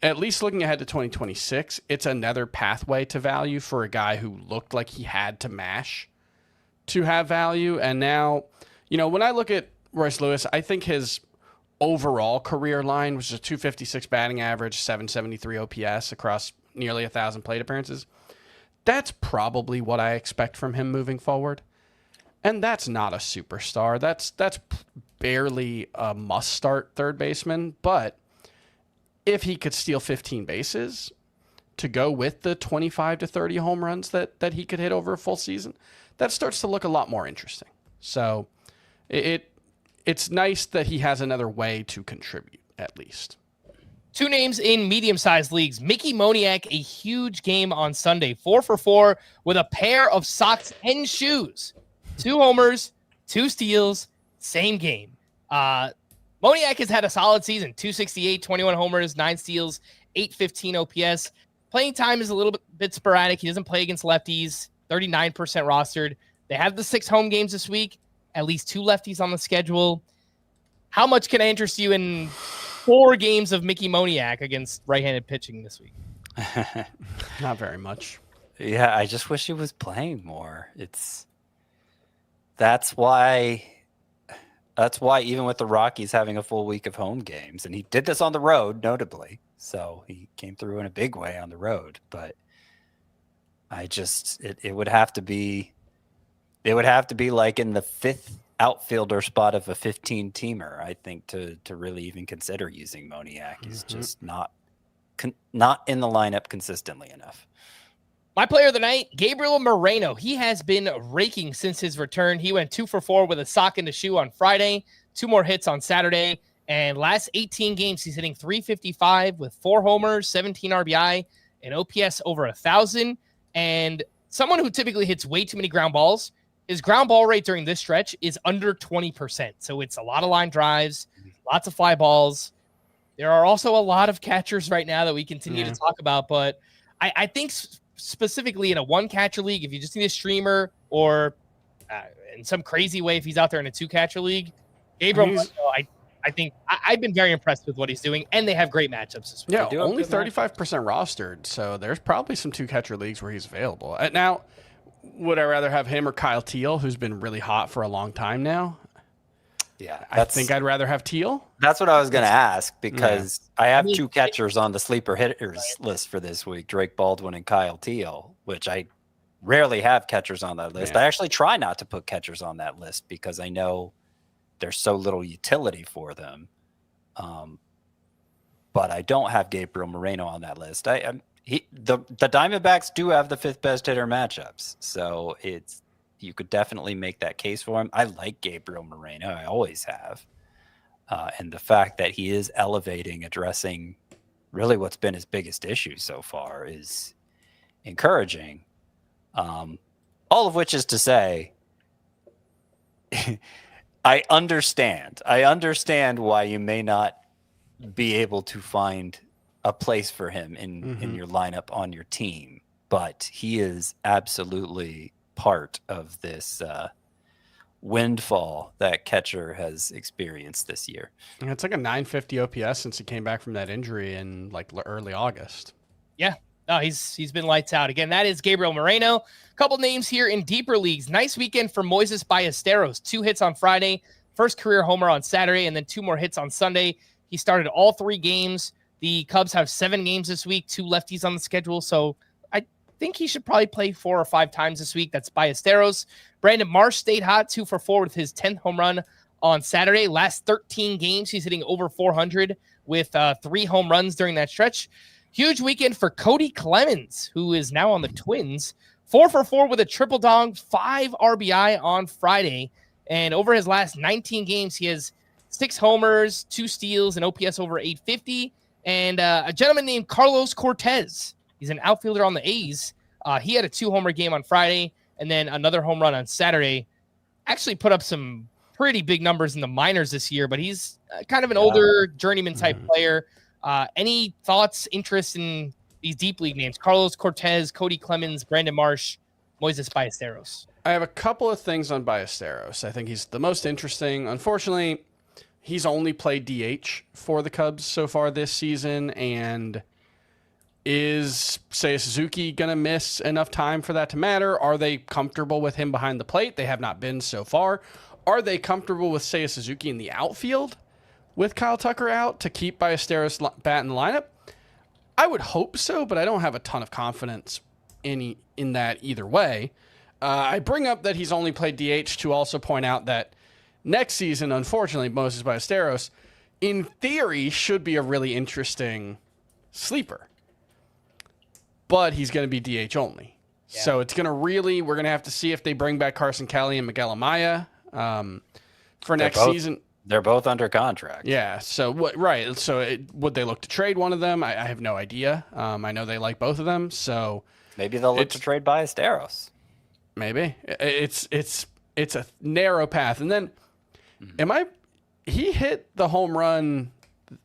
at least looking ahead to 2026, it's another pathway to value for a guy who looked like he had to mash to have value. And now, when I look at Royce Lewis, I think his overall career line was just 256 batting average, 773 OPS across nearly 1,000 plate appearances. That's probably what I expect from him moving forward. And that's not a superstar. That's barely a must-start third baseman. But if he could steal 15 bases to go with the 25 to 30 home runs that he could hit over a full season, that starts to look a lot more interesting. So it's nice that he has another way to contribute, at least. 2 names in medium-sized leagues. Mickey Moniak, a huge game on Sunday. 4 for 4 with a pair of socks and shoes. 2 homers, 2 steals, same game. Moniak has had a solid season. 268, 21 homers, 9 steals, 815 OPS. Playing time is a little bit sporadic. He doesn't play against lefties. 39% rostered. They have the 6 home games this week. At least 2 lefties on the schedule. How much can I interest you in 4 games of Mickey Moniak against right-handed pitching this week? Not very much. Yeah, I just wish he was playing more. That's why even with the Rockies having a full week of home games, and he did this on the road, notably. So he came through in a big way on the road. But it would have to be like in the 5th outfielder spot of a 15-teamer, I think, to really even consider using Moniak. He's just not in the lineup consistently enough. My player of the night, Gabriel Moreno. He has been raking since his return. He went 2 for 4 with a sock in the shoe on Friday, 2 more hits on Saturday, and last 18 games, he's hitting .355 with 4 homers, 17 RBI, and OPS over 1,000. And someone who typically hits way too many ground balls, his ground ball rate during this stretch is under 20%. So it's a lot of line drives, lots of fly balls. There are also a lot of catchers right now that we continue to talk about, but I think specifically in a 1-catcher league, if you just need a streamer or in some crazy way, if he's out there in a 2-catcher league, Gabriel Moreno, I think I've been very impressed with what he's doing, and they have great matchups this week. Yeah, only 35% rostered, so there's probably some 2-catcher leagues where he's available. Now, would I rather have him or Kyle Teal, who's been really hot for a long time now? Yeah, I think I'd rather have Teal. That's what I was going to ask, because I have 2 catchers on the sleeper hitters list for this week, Drake Baldwin and Kyle Teal, which I rarely have catchers on that list. I actually try not to put catchers on that list because I know there's so little utility for them. but I don't have Gabriel Moreno on that list. The Diamondbacks do have the 5th best hitter matchups, so you could definitely make that case for him. I like Gabriel Moreno. I always have. And the fact that he is elevating, addressing really what's been his biggest issue so far is encouraging. All of which is to say, I understand why you may not be able to find a place for him in your lineup on your team, but he is absolutely part of this windfall that catcher has experienced this year. It's like a 950 OPS since he came back from that injury in like early August. Yeah. No, he's been lights out. Again, that is Gabriel Moreno. A couple names here in deeper leagues. Nice weekend for Moises Ballesteros. 2 hits on Friday, first career homer on Saturday, and then 2 more hits on Sunday. He started all 3 games. The Cubs have 7 games this week, 2 lefties on the schedule, so I think he should probably play 4 or 5 times this week. That's Ballesteros. Brandon Marsh stayed hot, 2 for 4 with his 10th home run on Saturday. Last 13 games, he's hitting over 400 with 3 home runs during that stretch. Huge weekend for Cody Clemens, who is now on the Twins. 4 for 4 with a triple dong, 5 RBI on Friday. And over his last 19 games, he has 6 homers, 2 steals, and OPS over 850. And a gentleman named Carlos Cortez. He's an outfielder on the A's. He had a 2-homer game on Friday and then another home run on Saturday. Actually put up some pretty big numbers in the minors this year, but he's kind of an older journeyman type player. Any thoughts, interest in these deep league names? Carlos Cortez, Cody Clemens, Brandon Marsh, Moises Ballesteros. I have a couple of things on Ballesteros. I think he's the most interesting. Unfortunately, he's only played DH for the Cubs so far this season. And is Seiya Suzuki going to miss enough time for that to matter? Are they comfortable with him behind the plate? They have not been so far. Are they comfortable with Seiya Suzuki in the outfield with Kyle Tucker out to keep Ballesteros bat in the lineup? I would hope so, but I don't have a ton of confidence in that either way. I bring up that he's only played DH to also point out that next season, unfortunately, Moises Ballesteros, in theory, should be a really interesting sleeper. But he's going to be DH only. Yeah. So it's going to we're going to have to see if they bring back Carson Kelly and Miguel Amaya for next season. They're both under contract. Yeah. So right. So would they look to trade one of them? I have no idea. I know they like both of them. So maybe they'll look to trade Ballesteros. Maybe it's a narrow path. And then he hit the home run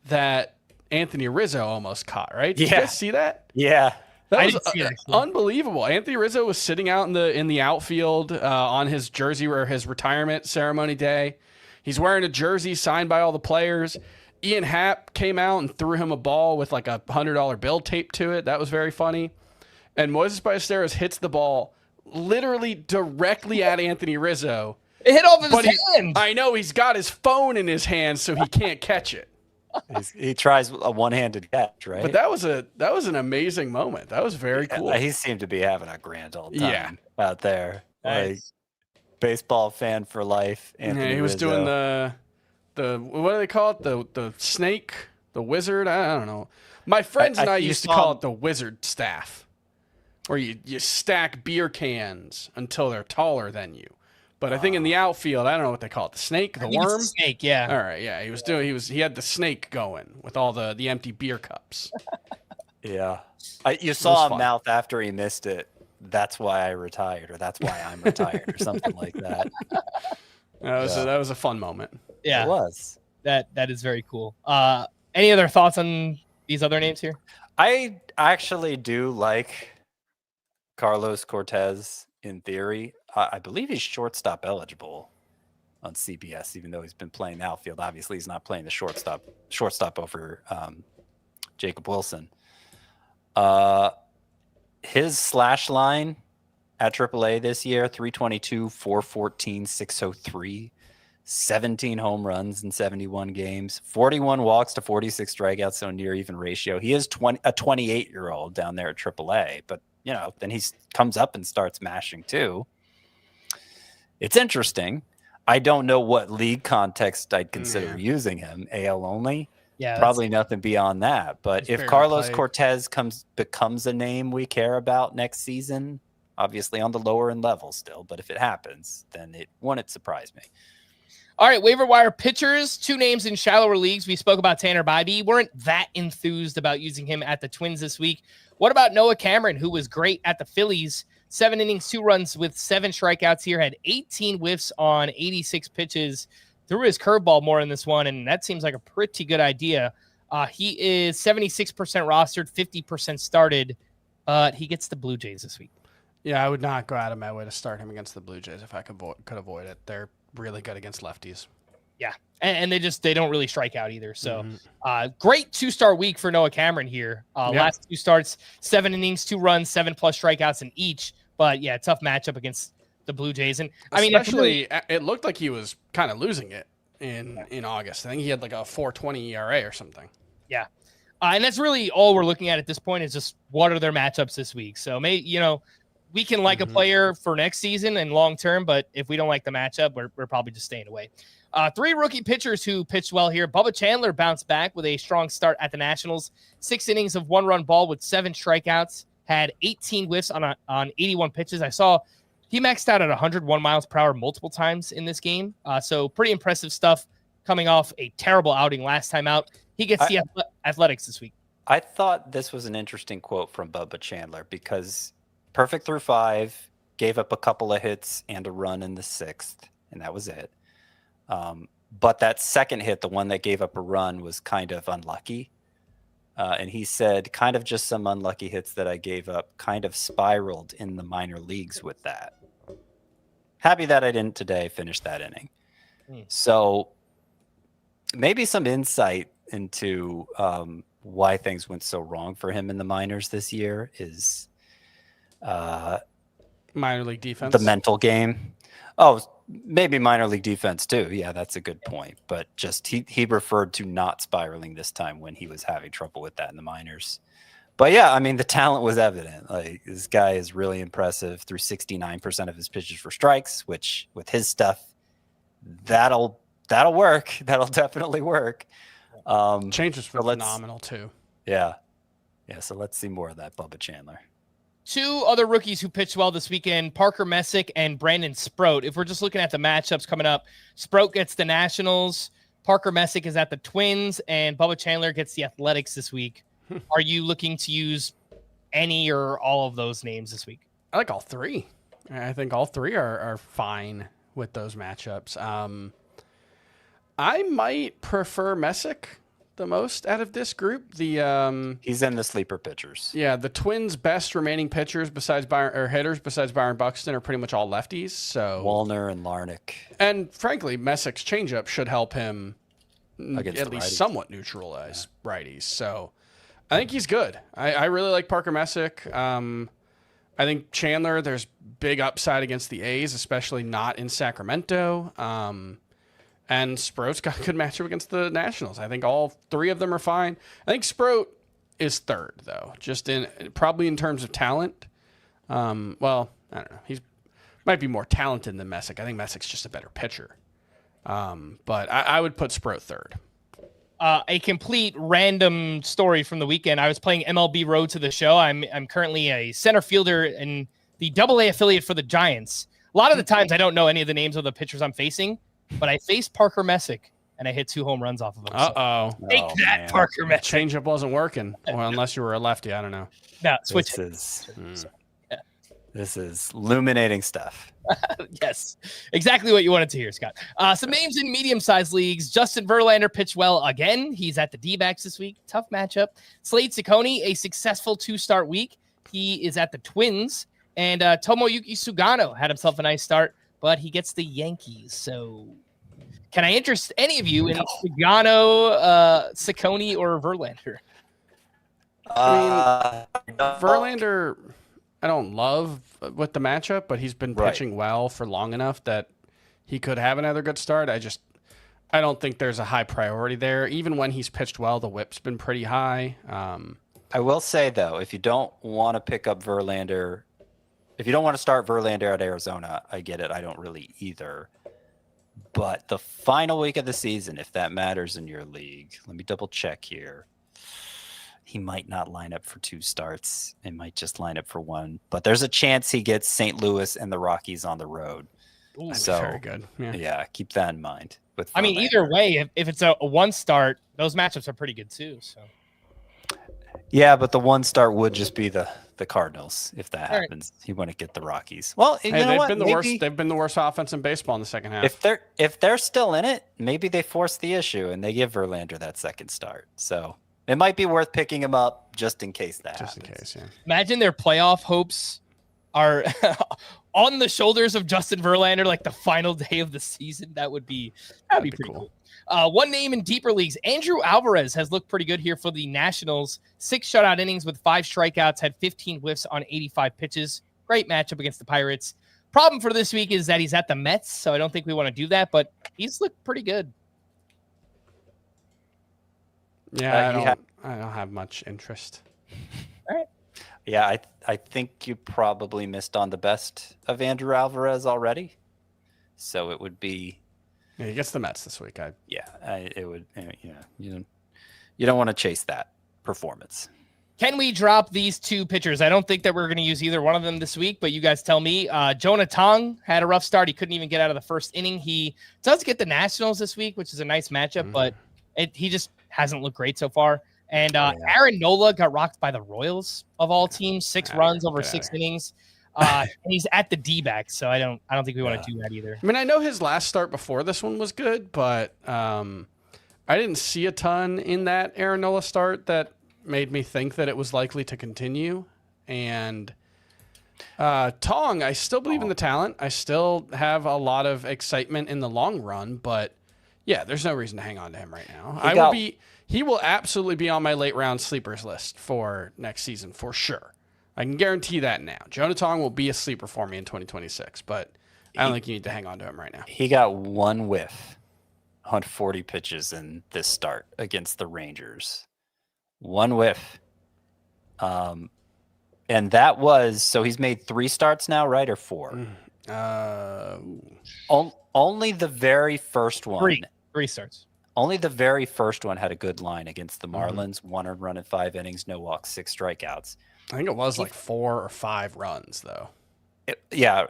that Anthony Rizzo almost caught, right? Did you guys see that? Yeah. That was unbelievable. Anthony Rizzo was sitting out in the outfield on his jersey or his retirement ceremony day. He's wearing a jersey signed by all the players. Ian Happ came out and threw him a ball with like a $100 bill taped to it. That was very funny. And Moises Ballesteros hits the ball literally directly at Anthony Rizzo. It hit off his hand. I know, he's got his phone in his hand, so he can't catch it. He tries a one-handed catch, right? But that was an amazing moment. That was very cool. He seemed to be having a grand old time out there. Nice. Like baseball fan for life. Anthony he was Rizzo. doing the what do they call it? The snake, the wizard. I don't know. My friends and I used to call it the wizard staff, where you stack beer cans until they're taller than you. But I think in the outfield, I don't know what they call it. The snake, the worm? The snake, yeah. All right, yeah. He had the snake going with all the empty beer cups. Yeah. You saw him mouth after he missed it. That's why I retired, or that's why I'm retired, or something like that. That was a fun moment. Yeah. It was. That is very cool. Any other thoughts on these other names here? I actually do like Carlos Cortez in theory. I believe he's shortstop eligible on CBS, even though he's been playing the outfield. Obviously, he's not playing the shortstop over Jacob Wilson. His slash line at AAA this year, 322, 414, 603, 17 home runs in 71 games, 41 walks to 46 strikeouts, so near even ratio. He is a 28-year-old down there at AAA, but then he comes up and starts mashing too. It's interesting. I don't know what league context I'd consider using him. AL only. Yeah, probably nothing beyond that. But if barely Carlos played. Cortez becomes a name we care about next season, obviously on the lower end level still, but if it happens, then it wouldn't surprise me. All right, waiver wire pitchers, 2 names in shallower leagues. We spoke about Tanner Bibee. Weren't that enthused about using him at the Twins this week. What about Noah Cameron, who was great at the Phillies? 7 innings, 2 runs with 7 strikeouts here, had 18 whiffs on 86 pitches. Threw his curveball more in this one, and that seems like a pretty good idea. He is 76% rostered, 50% started, but he gets the Blue Jays this week. Yeah, I would not go out of my way to start him against the Blue Jays if I could avoid it. They're really good against lefties. Yeah, and they don't really strike out either. So great 2-star week for Noah Cameron here. Last 2 starts, 7 innings, 2 runs, 7+ strikeouts in each. But yeah, tough matchup against the Blue Jays. And I mean, especially it looked like he was kind of losing it in August. I think he had like a 4.20 ERA or something. Yeah. And that's really all we're looking at this point is just what are their matchups this week. So we can like a player for next season and long term, but if we don't like the matchup, we're probably just staying away. 3 rookie pitchers who pitched well here. Bubba Chandler bounced back with a strong start at the Nationals. 6 innings of 1-run ball with 7 strikeouts. Had 18 whiffs on 81 pitches. I saw he maxed out at 101 miles per hour multiple times in this game. So pretty impressive stuff coming off a terrible outing last time out. He gets the Athletics this week. I thought this was an interesting quote from Bubba Chandler because perfect through 5, gave up a couple of hits and a run in the 6th, and that was it. But that second hit, the one that gave up a run, was kind of unlucky. And he said, kind of just some unlucky hits that I gave up, kind of spiraled in the minor leagues with that. Happy that I didn't today finish that inning. So maybe some insight into why things went so wrong for him in the minors this year is Minor league defense. the mental game. Oh, maybe minor league defense too. Yeah, that's a good point. But just he referred to not spiraling this time when he was having trouble with that in the minors. But yeah, I mean, the talent was evident. Like, this guy is really impressive. Threw 69% of his pitches for strikes, which with his stuff, that'll work. That'll definitely work. Change was phenomenal too. Yeah. So let's see more of that Bubba Chandler. 2 other rookies who pitched well this weekend, Parker Messick and Brandon Sproat. If we're just looking at the matchups coming up, Sproat gets the Nationals, Parker Messick is at the Twins, and Bubba Chandler gets the Athletics this week. Are you looking to use any or all of those names this week? I like all 3. I think all 3 are fine with those matchups. I might prefer Messick the most out of this group. He's in the sleeper pitchers. Yeah, the Twins' best remaining pitchers besides hitters besides Byron Buxton are pretty much all lefties. So Wallner and Larnick. And frankly, Messick's changeup should help him Against at least somewhat neutralize righties. So I think he's good. I really like Parker Messick. I think Chandler, there's big upside against the A's, especially not in Sacramento. And Sproat's got a good matchup against the Nationals. I think all 3 of them are fine. I think Sproat is 3rd, though, just probably in terms of talent. Well, I don't know. He might be more talented than Messick. I think Messick's just a better pitcher. But I would put Sproat 3rd. A complete random story from the weekend. I was playing MLB Road to the Show. I'm currently a center fielder in the AA affiliate for the Giants. A lot of the times I don't know any of the names of the pitchers I'm facing, but I faced Parker Messick and I hit 2 home runs off of him. Uh-oh. So take that, man. Parker Messick. Changeup wasn't working. Well, unless you were a lefty. I don't know. No, switch This is illuminating stuff. Yes, exactly what you wanted to hear, Scott. Some names in medium-sized leagues. Justin Verlander pitched well again. He's at the D-backs this week. Tough matchup. Slade Ciccone, a successful 2-start week. He is at the Twins. And Tomoyuki Sugano had himself a nice start, but he gets the Yankees. So can I interest any of you in Sugano, Ciccone, or Verlander? I mean, Verlander, I don't love with the matchup, but he's been pitching well for long enough that he could have another good start. I don't think there's a high priority there. Even when he's pitched well, the whip's been pretty high. I will say, though, if you don't want to pick up Verlander, if you don't want to start Verlander at Arizona, I get it. I don't really either. But the final week of the season, if that matters in your league, let me double check here. He might not line up for 2 starts. It might just line up for 1. But there's a chance he gets St. Louis and the Rockies on the road. Ooh, So very good. Yeah, keep that in mind. I mean, either way, if it's a 1 start, those matchups are pretty good too. So. Yeah, but the 1 start would just be the Cardinals if that All happens. Right. He wouldn't get the Rockies. Well, you know they've what? been the worst. They've been the worst offense in baseball in the second half. If they're still in it, maybe they force the issue and they give Verlander that second start. So it might be worth picking him up just in case that happens. In case, yeah. Imagine their playoff hopes are on the shoulders of Justin Verlander, like the final day of the season. That'd be pretty cool. One name in deeper leagues, Andrew Alvarez has looked pretty good here for the Nationals. 6 shutout innings with 5 strikeouts, had 15 whiffs on 85 pitches. Great matchup against the Pirates. Problem for this week is that he's at the Mets, so I don't think we want to do that, but he's looked pretty good. Yeah, I don't have much interest. All right. Yeah, I think you probably missed on the best of Andrew Alvarez already. So it would be. Yeah, he gets the Mets this week. It would. You don't want to chase that performance. Can we drop these 2 pitchers? I don't think that we're going to use either one of them this week, but you guys tell me. Jonah Tong had a rough start. He couldn't even get out of the first inning. He does get the Nationals this week, which is a nice matchup, but he just hasn't looked great so far. And Aaron Nola got rocked by the Royals of all teams, 6 runs over 6 innings. And he's at the D-backs, so I don't think we want to do that either. I mean, I know his last start before this one was good, but I didn't see a ton in that Aaron Nola start that made me think that it was likely to continue. And Tong, I still believe in the talent. I still have a lot of excitement in the long run, but yeah, there's no reason to hang on to him right now. He will absolutely be on my late round sleepers list for next season for sure. I can guarantee that now. Jonah Tong will be a sleeper for me in 2026, but I don't think you need to hang on to him right now. He got 1 whiff on 40 pitches in this start against the Rangers. 1 whiff. And that was, so he's made 3 starts now, right? Or 4? Only the very first one. 3 starts. Only the very first one had a good line against the Marlins. 1 earned run in 5 innings, no walks, 6 strikeouts. I think it was like 4 or 5 runs, though. There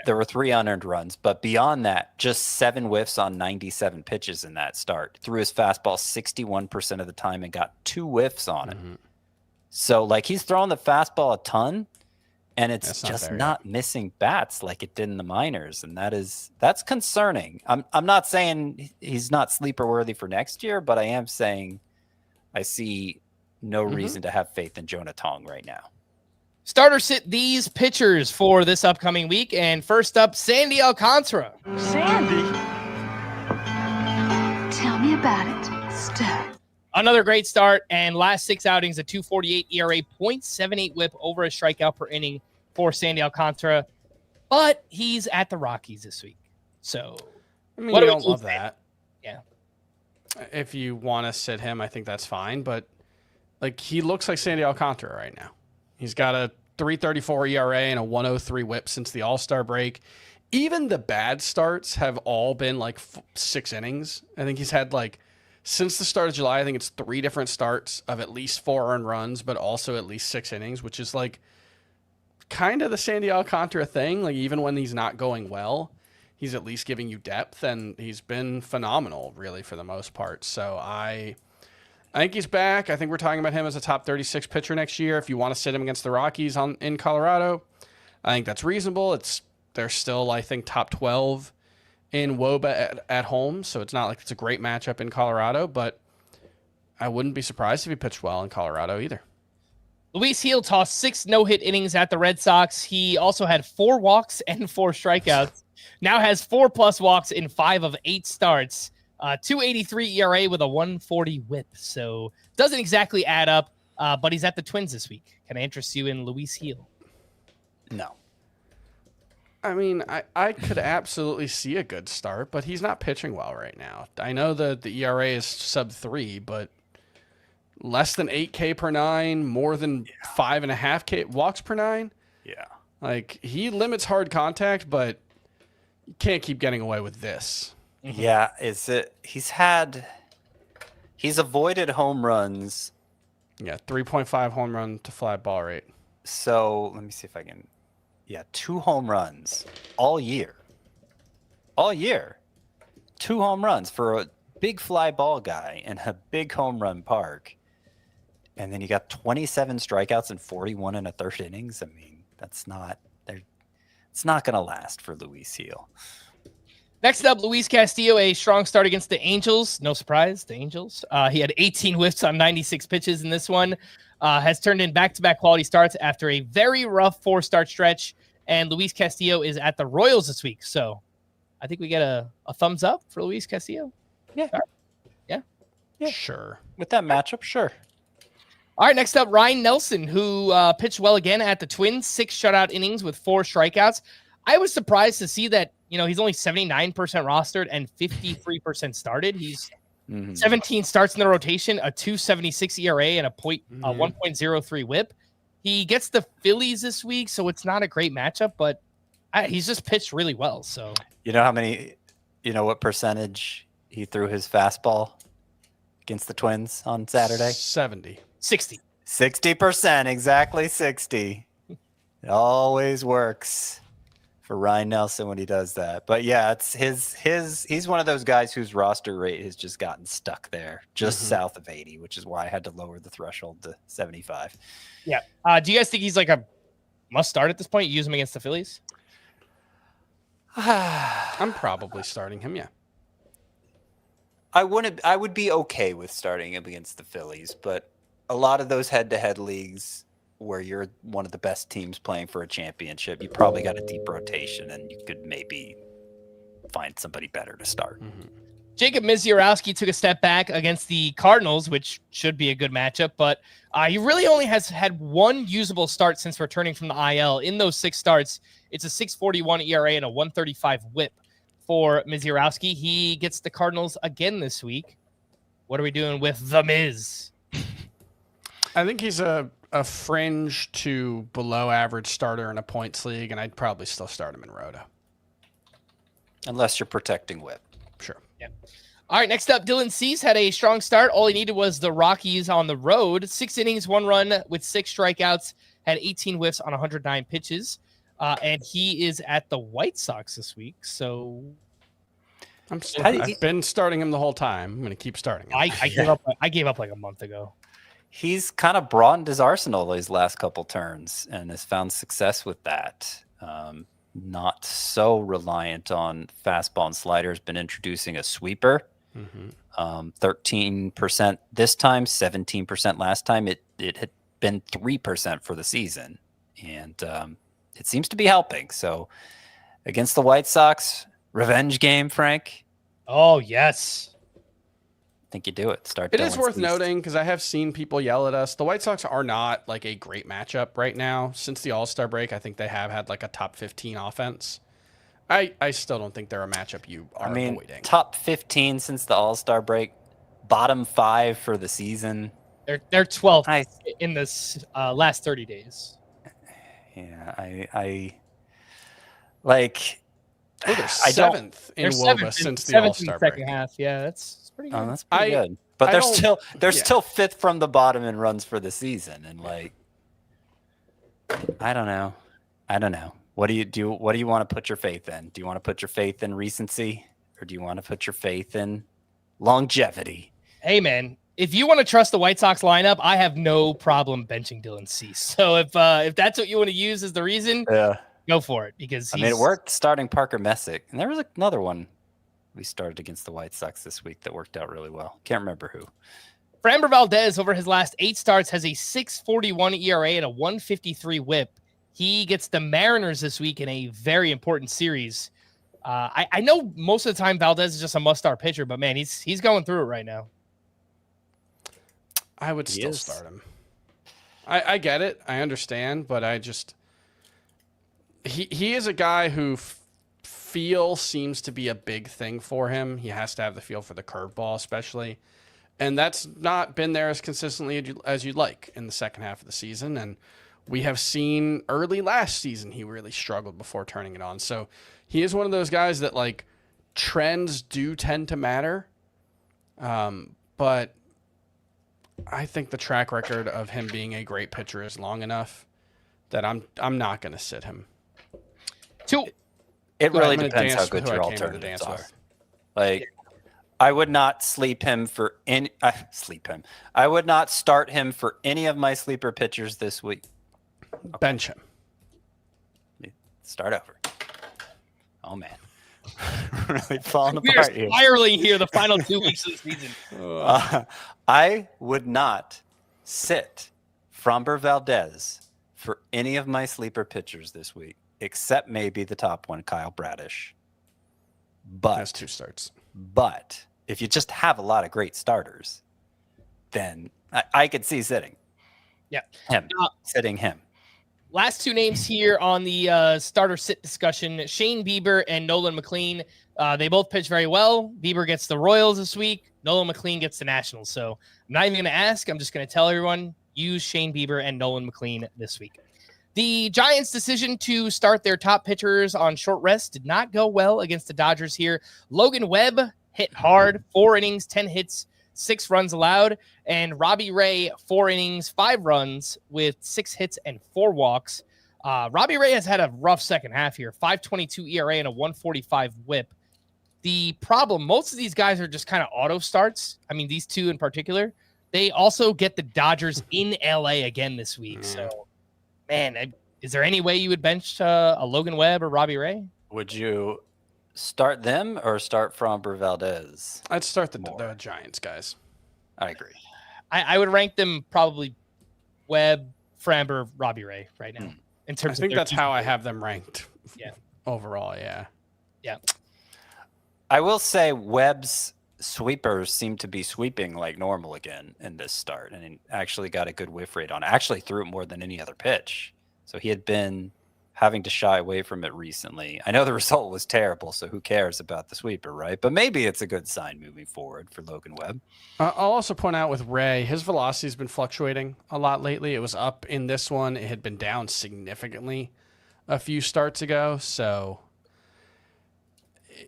were 3 unearned runs, but beyond that, just 7 whiffs on 97 pitches in that start. Threw his fastball 61% of the time and got 2 whiffs on it. So, like, he's throwing the fastball a ton, and it's just not missing bats like it did in the minors, and that's concerning. I'm not saying he's not sleeper worthy for next year, but I am saying I see no reason to have faith in Jonah Tong right now. Starter sit these pitchers for this upcoming week. And first up, Sandy Alcantara. Sandy? Tell me about it, Stud. Another great start, and last 6 outings, a 2.48 ERA, 0.78 whip, over a strikeout per inning for Sandy Alcantara. But he's at the Rockies this week. So, I mean, you don't love that. Yeah. If you want to sit him, I think that's fine. But, like, he looks like Sandy Alcantara right now. He's got a 3.34 ERA and a 1.03 whip since the All-Star break. Even the bad starts have all been, like, 6 innings. I think he's had, like, since the start of July, I think it's 3 different starts of at least 4 earned runs, but also at least 6 innings, which is, like, kind of the Sandy Alcantara thing. Like, even when he's not going well, he's at least giving you depth, and he's been phenomenal, really, for the most part. So I think he's back. I think we're talking about him as a top 36 pitcher next year. If you want to sit him against the Rockies in Colorado, I think that's reasonable. They're still, I think, top 12 in WOBA at home, so it's not like it's a great matchup in Colorado, but I wouldn't be surprised if he pitched well in Colorado either. Luis Gil tossed 6 no-hit innings at the Red Sox. He also had 4 walks and 4 strikeouts. Now has 4+ walks in 5 of 8 starts. 2.83 ERA with a 1.40 whip. So doesn't exactly add up, but he's at the Twins this week. Can I interest you in Luis Gil? No. I mean, I could absolutely see a good start, but he's not pitching well right now. I know the ERA is sub 3, but less than 8K per 9, more than 5.5K walks per 9. Yeah. Like, he limits hard contact, but you can't keep getting away with this. Yeah, he's avoided home runs. Yeah, 3.5 home run to fly ball rate. So let me see if I can. Yeah, 2 home runs all year. All year. 2 home runs for a big fly ball guy in a big home run park. And then you got 27 strikeouts and 41 in a third innings. I mean, it's not going to last for Luis Gil. Next up, Luis Castillo, a strong start against the Angels. No surprise, the Angels. He had 18 whiffs on 96 pitches in this one. Has turned in back-to-back quality starts after a very rough 4-start stretch. And Luis Castillo is at the Royals this week. So I think we get a thumbs up for Luis Castillo. Yeah. Yeah. Sure. With that matchup, sure. All right, next up, Ryan Nelson, who pitched well again at the Twins, 6 shutout innings with 4 strikeouts. I was surprised to see that, he's only 79% rostered and 53% started. He's 17 starts in the rotation, a 2.76 ERA and a 1.03 whip. He gets the Phillies this week, so it's not a great matchup, but he's just pitched really well. So what percentage he threw his fastball against the Twins on Saturday? 60. 60%, exactly 60. It always works for Ryan Nelson when he does that. But yeah, it's he's one of those guys whose roster rate has just gotten stuck there, just south of 80, which is why I had to lower the threshold to 75. Yeah. Do you guys think he's like a must start at this point? You use him against the Phillies? I'm probably starting him, yeah. I would be okay with starting him against the Phillies, but a lot of those head-to-head leagues where you're one of the best teams playing for a championship, you probably got a deep rotation and you could maybe find somebody better to start. Jacob Misiorowski took a step back against the Cardinals, which should be a good matchup, but he really only has had 1 usable start since returning from the IL. In those 6 starts, it's a 6.41 ERA and a 1.35 whip for Misiorowski. He gets the Cardinals again this week. What are we doing with the Miz? I think he's a fringe to below average starter in a points league, and I'd probably still start him in Roto. Unless you're protecting whip. Sure. Yeah. All right, next up, Dylan Cease had a strong start. All he needed was the Rockies on the road. 6 innings, 1 run with 6 strikeouts, had 18 whiffs on 109 pitches. And he is at the White Sox this week. So I've been starting him the whole time. I'm going to keep starting him. I gave up like a month ago. He's kind of broadened his arsenal these last couple turns and has found success with that. Not so reliant on fastball and sliders, been introducing a sweeper. 13% this time, 17% last time. It had been 3% for the season. And it seems to be helping. So against the White Sox, revenge game, Frank. Oh, yes. I think you do it. It is worth noting, because I have seen people yell at us. The White Sox are not like a great matchup right now. Since the All-Star break, I think they have had like a top 15 offense. I still don't think they're a matchup you are avoiding. Top 15 since the All-Star break, bottom 5 for the season. They're 12th in this last 30 days. Yeah, I like. They're 7th in WOBA since the All-Star break. Second half, yeah, that's pretty good. That's pretty good. But they're still 5th from the bottom in runs for the season, and like, I don't know. What do you do? What do you want to put your faith in? Do you want to put your faith in recency, or do you want to put your faith in longevity? Hey, man, if you want to trust the White Sox lineup, I have no problem benching Dylan Cease. So if that's what you want to use as the reason, go for it, because it worked starting Parker Messick, and there was another one we started against the White Sox this week that worked out really well. Can't remember who. Framber Valdez, over his last 8 starts, has a 6.41 ERA and a 1.53 whip. He gets the Mariners this week in a very important series. I know most of the time Valdez is just a must-start pitcher, but man, he's going through it right now. I would still start him. I get it. I understand, but I just... He is a guy who feel seems to be a big thing for him. He has to have the feel for the curveball, especially. And that's not been there as consistently as you'd like in the second half of the season. And we have seen early last season he really struggled before turning it on. So he is one of those guys that, like, trends do tend to matter. But I think the track record of him being a great pitcher is long enough that I'm not going to sit him. It really I'm gonna depends how dance good with who your I came to the alternatives dance are. with. Like, I would not sleep him for any. Sleep him. I would not start him for any of my sleeper pitchers this week. Bench him. Start over. Oh man, really falling We are apart here. spiraling here the final 2 weeks of the season. I would not sit Framber Valdez for any of my sleeper pitchers this week, except maybe the top one, Kyle Bradish. That's 2 starts. But if you just have a lot of great starters, then I could see sitting. Yeah. Sitting him. Last 2 names here on the starter sit discussion, Shane Bieber and Nolan McLean. They both pitch very well. Bieber gets the Royals this week. Nolan McLean gets the Nationals. So I'm not even going to ask. I'm just going to tell everyone, use Shane Bieber and Nolan McLean this week. The Giants' decision to start their top pitchers on short rest did not go well against the Dodgers here. Logan Webb hit hard, 4 innings, 10 hits, 6 runs allowed, and Robbie Ray, 4 innings, 5 runs with 6 hits and 4 walks. Robbie Ray has had a rough second half here, 5.22 ERA and a 1.45 WHIP. The problem, most of these guys are just kind of auto starts. I mean, these 2 in particular. They also get the Dodgers in LA again this week. So, man, is there any way you would bench a Logan Webb or Robbie Ray? Would you start them or start Framber Valdez? I'd start the Giants, guys. I agree. I would rank them probably Webb, Framber, Robbie Ray right now. In terms I think of that's how I have them ranked. Yeah. Overall, yeah. Yeah. I will say Webb's sweepers seem to be sweeping like normal again in this start, and he actually got a good whiff rate on it. Actually threw it more than any other pitch. So he had been having to shy away from it recently. I know the result was terrible, so who cares about the sweeper, right? But maybe it's a good sign moving forward for Logan Webb. I'll also point out with Ray, his velocity has been fluctuating a lot lately. It was up in this one. It had been down significantly a few starts ago. So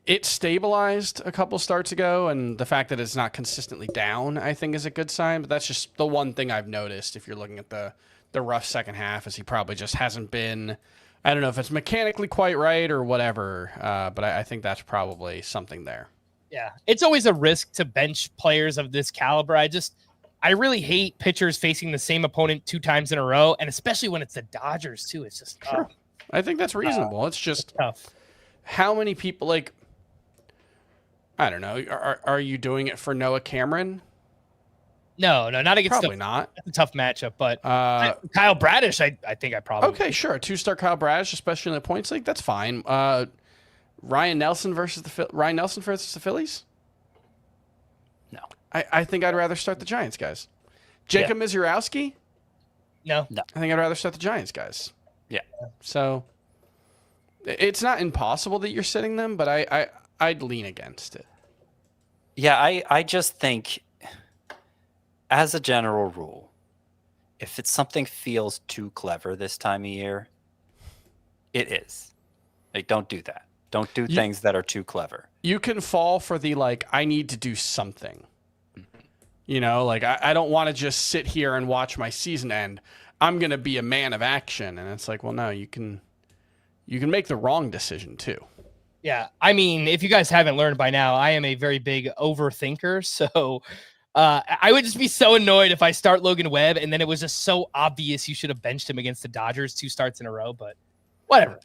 it stabilized a couple starts ago, and the fact that it's not consistently down, I think, is a good sign. But that's just the one thing I've noticed if you're looking at the rough second half, is he probably just hasn't been, I don't know if it's mechanically quite right or whatever, but I think that's probably something there. Yeah, it's always a risk to bench players of this caliber. I really hate pitchers facing the same opponent 2 times in a row, and especially when it's the Dodgers too. It's just Sure. I think that's reasonable. It's just tough. How many people, like, I don't know, are you doing it for Noah Cameron? No, not against Probably not. That's a tough matchup, but Kyle Bradish, I think I probably Okay, sure. 2-star Kyle Bradish, especially in the points league, that's fine. Ryan Nelson versus the Phillies? No. I think I'd rather start the Giants, guys. Jacob Misiorowski? No. I think I'd rather start the Giants, guys. Yeah. So it's not impossible that you're sitting them, but I'd lean against it. Yeah, I just think, as a general rule, if it's something feels too clever this time of year, it is. Like, don't do that. Don't do things that are too clever. You can fall for the, like, I need to do something. You know, like, I don't want to just sit here and watch my season end. I'm going to be a man of action. And it's like, well, no, you can make the wrong decision too. Yeah, I mean, if you guys haven't learned by now, I am a very big overthinker. So I would just be so annoyed if I start Logan Webb and then it was just so obvious you should have benched him against the Dodgers 2 starts in a row. But whatever.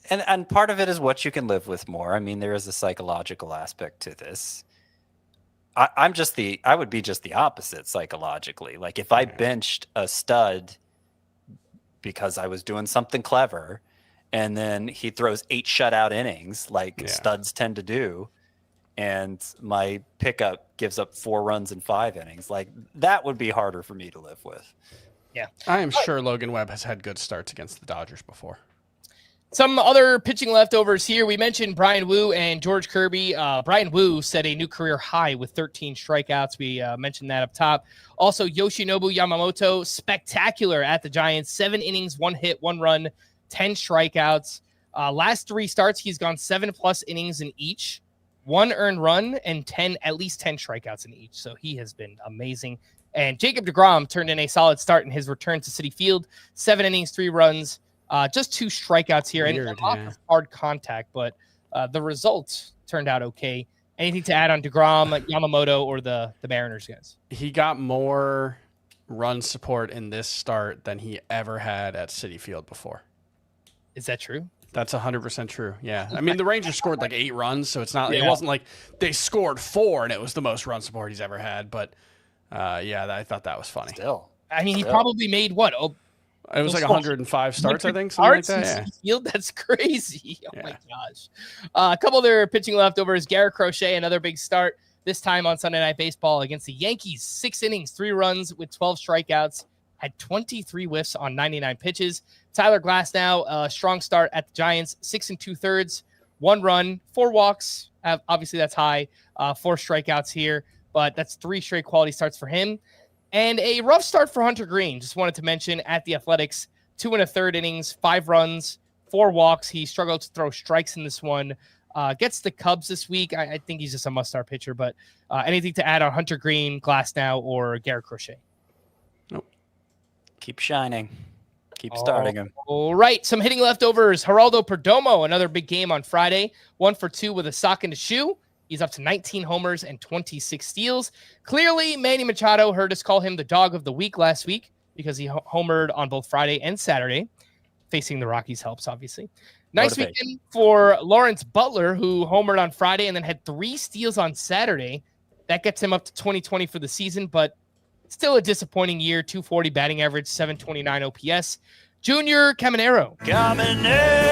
And part of it is what you can live with more. I mean, there is a psychological aspect to this. I would be just the opposite psychologically. Like, if I benched a stud because I was doing something clever, and then he throws 8 shutout innings like studs tend to do, and my pickup gives up 4 runs in 5 innings, like, that would be harder for me to live with. Yeah. I am sure Logan Webb has had good starts against the Dodgers before. Some other pitching leftovers here. We mentioned Bryan Woo and George Kirby. Bryan Woo set a new career high with 13 strikeouts. We mentioned that up top. Also, Yoshinobu Yamamoto, spectacular at the Giants. 7 innings, 1 hit, 1 run, 10 strikeouts. Last 3 starts, he's gone 7+ innings in each, 1 earned run, and at least 10 strikeouts in each. So he has been amazing. And Jacob deGrom turned in a solid start in his return to Citi Field. 7 innings, 3 runs, just 2 strikeouts here. Weird, and a lot of hard contact, but the results turned out okay. Anything to add on deGrom, Yamamoto, or the Mariners guys? He got more run support in this start than he ever had at Citi Field before. Is that true? That's 100% true. Yeah. I mean, the Rangers scored like 8 runs, so it's not. It wasn't like they scored 4 and it was the most run support he's ever had. But I thought that was funny. Still, I mean, he probably made what? It was like 105 starts, I think. Something like that. Yeah. Field? That's crazy. Oh my gosh. A couple other pitching leftovers. Garrett Crochet, another big start. This time on Sunday Night Baseball against the Yankees. 6 innings, 3 runs with 12 strikeouts. Had 23 whiffs on 99 pitches. Tyler Glasnow, a strong start at the Giants. 6 2/3, 1 run, 4 walks. Obviously, that's high. 4 strikeouts here, but that's 3 straight quality starts for him. And a rough start for Hunter Green. Just wanted to mention at the Athletics, 2 1/3 innings, 5 runs, 4 walks. He struggled to throw strikes in this one. Gets the Cubs this week. I think he's just a must-start pitcher. But anything to add on Hunter Green, Glasnow, or Garrett Crochet? Nope. Keep shining. Keep starting him. All right. Some hitting leftovers. Geraldo Perdomo, another big game on Friday. 1 for 2 with a sock and a shoe. He's up to 19 homers and 26 steals. Clearly, Manny Machado heard us call him the dog of the week last week because he homered on both Friday and Saturday. Facing the Rockies helps, obviously. Nice weekend for Lawrence Butler, who homered on Friday and then had 3 steals on Saturday. That gets him up to 20-20 for the season, but still a disappointing year. 240 batting average, 729 OPS. Junior Caminero. Caminero.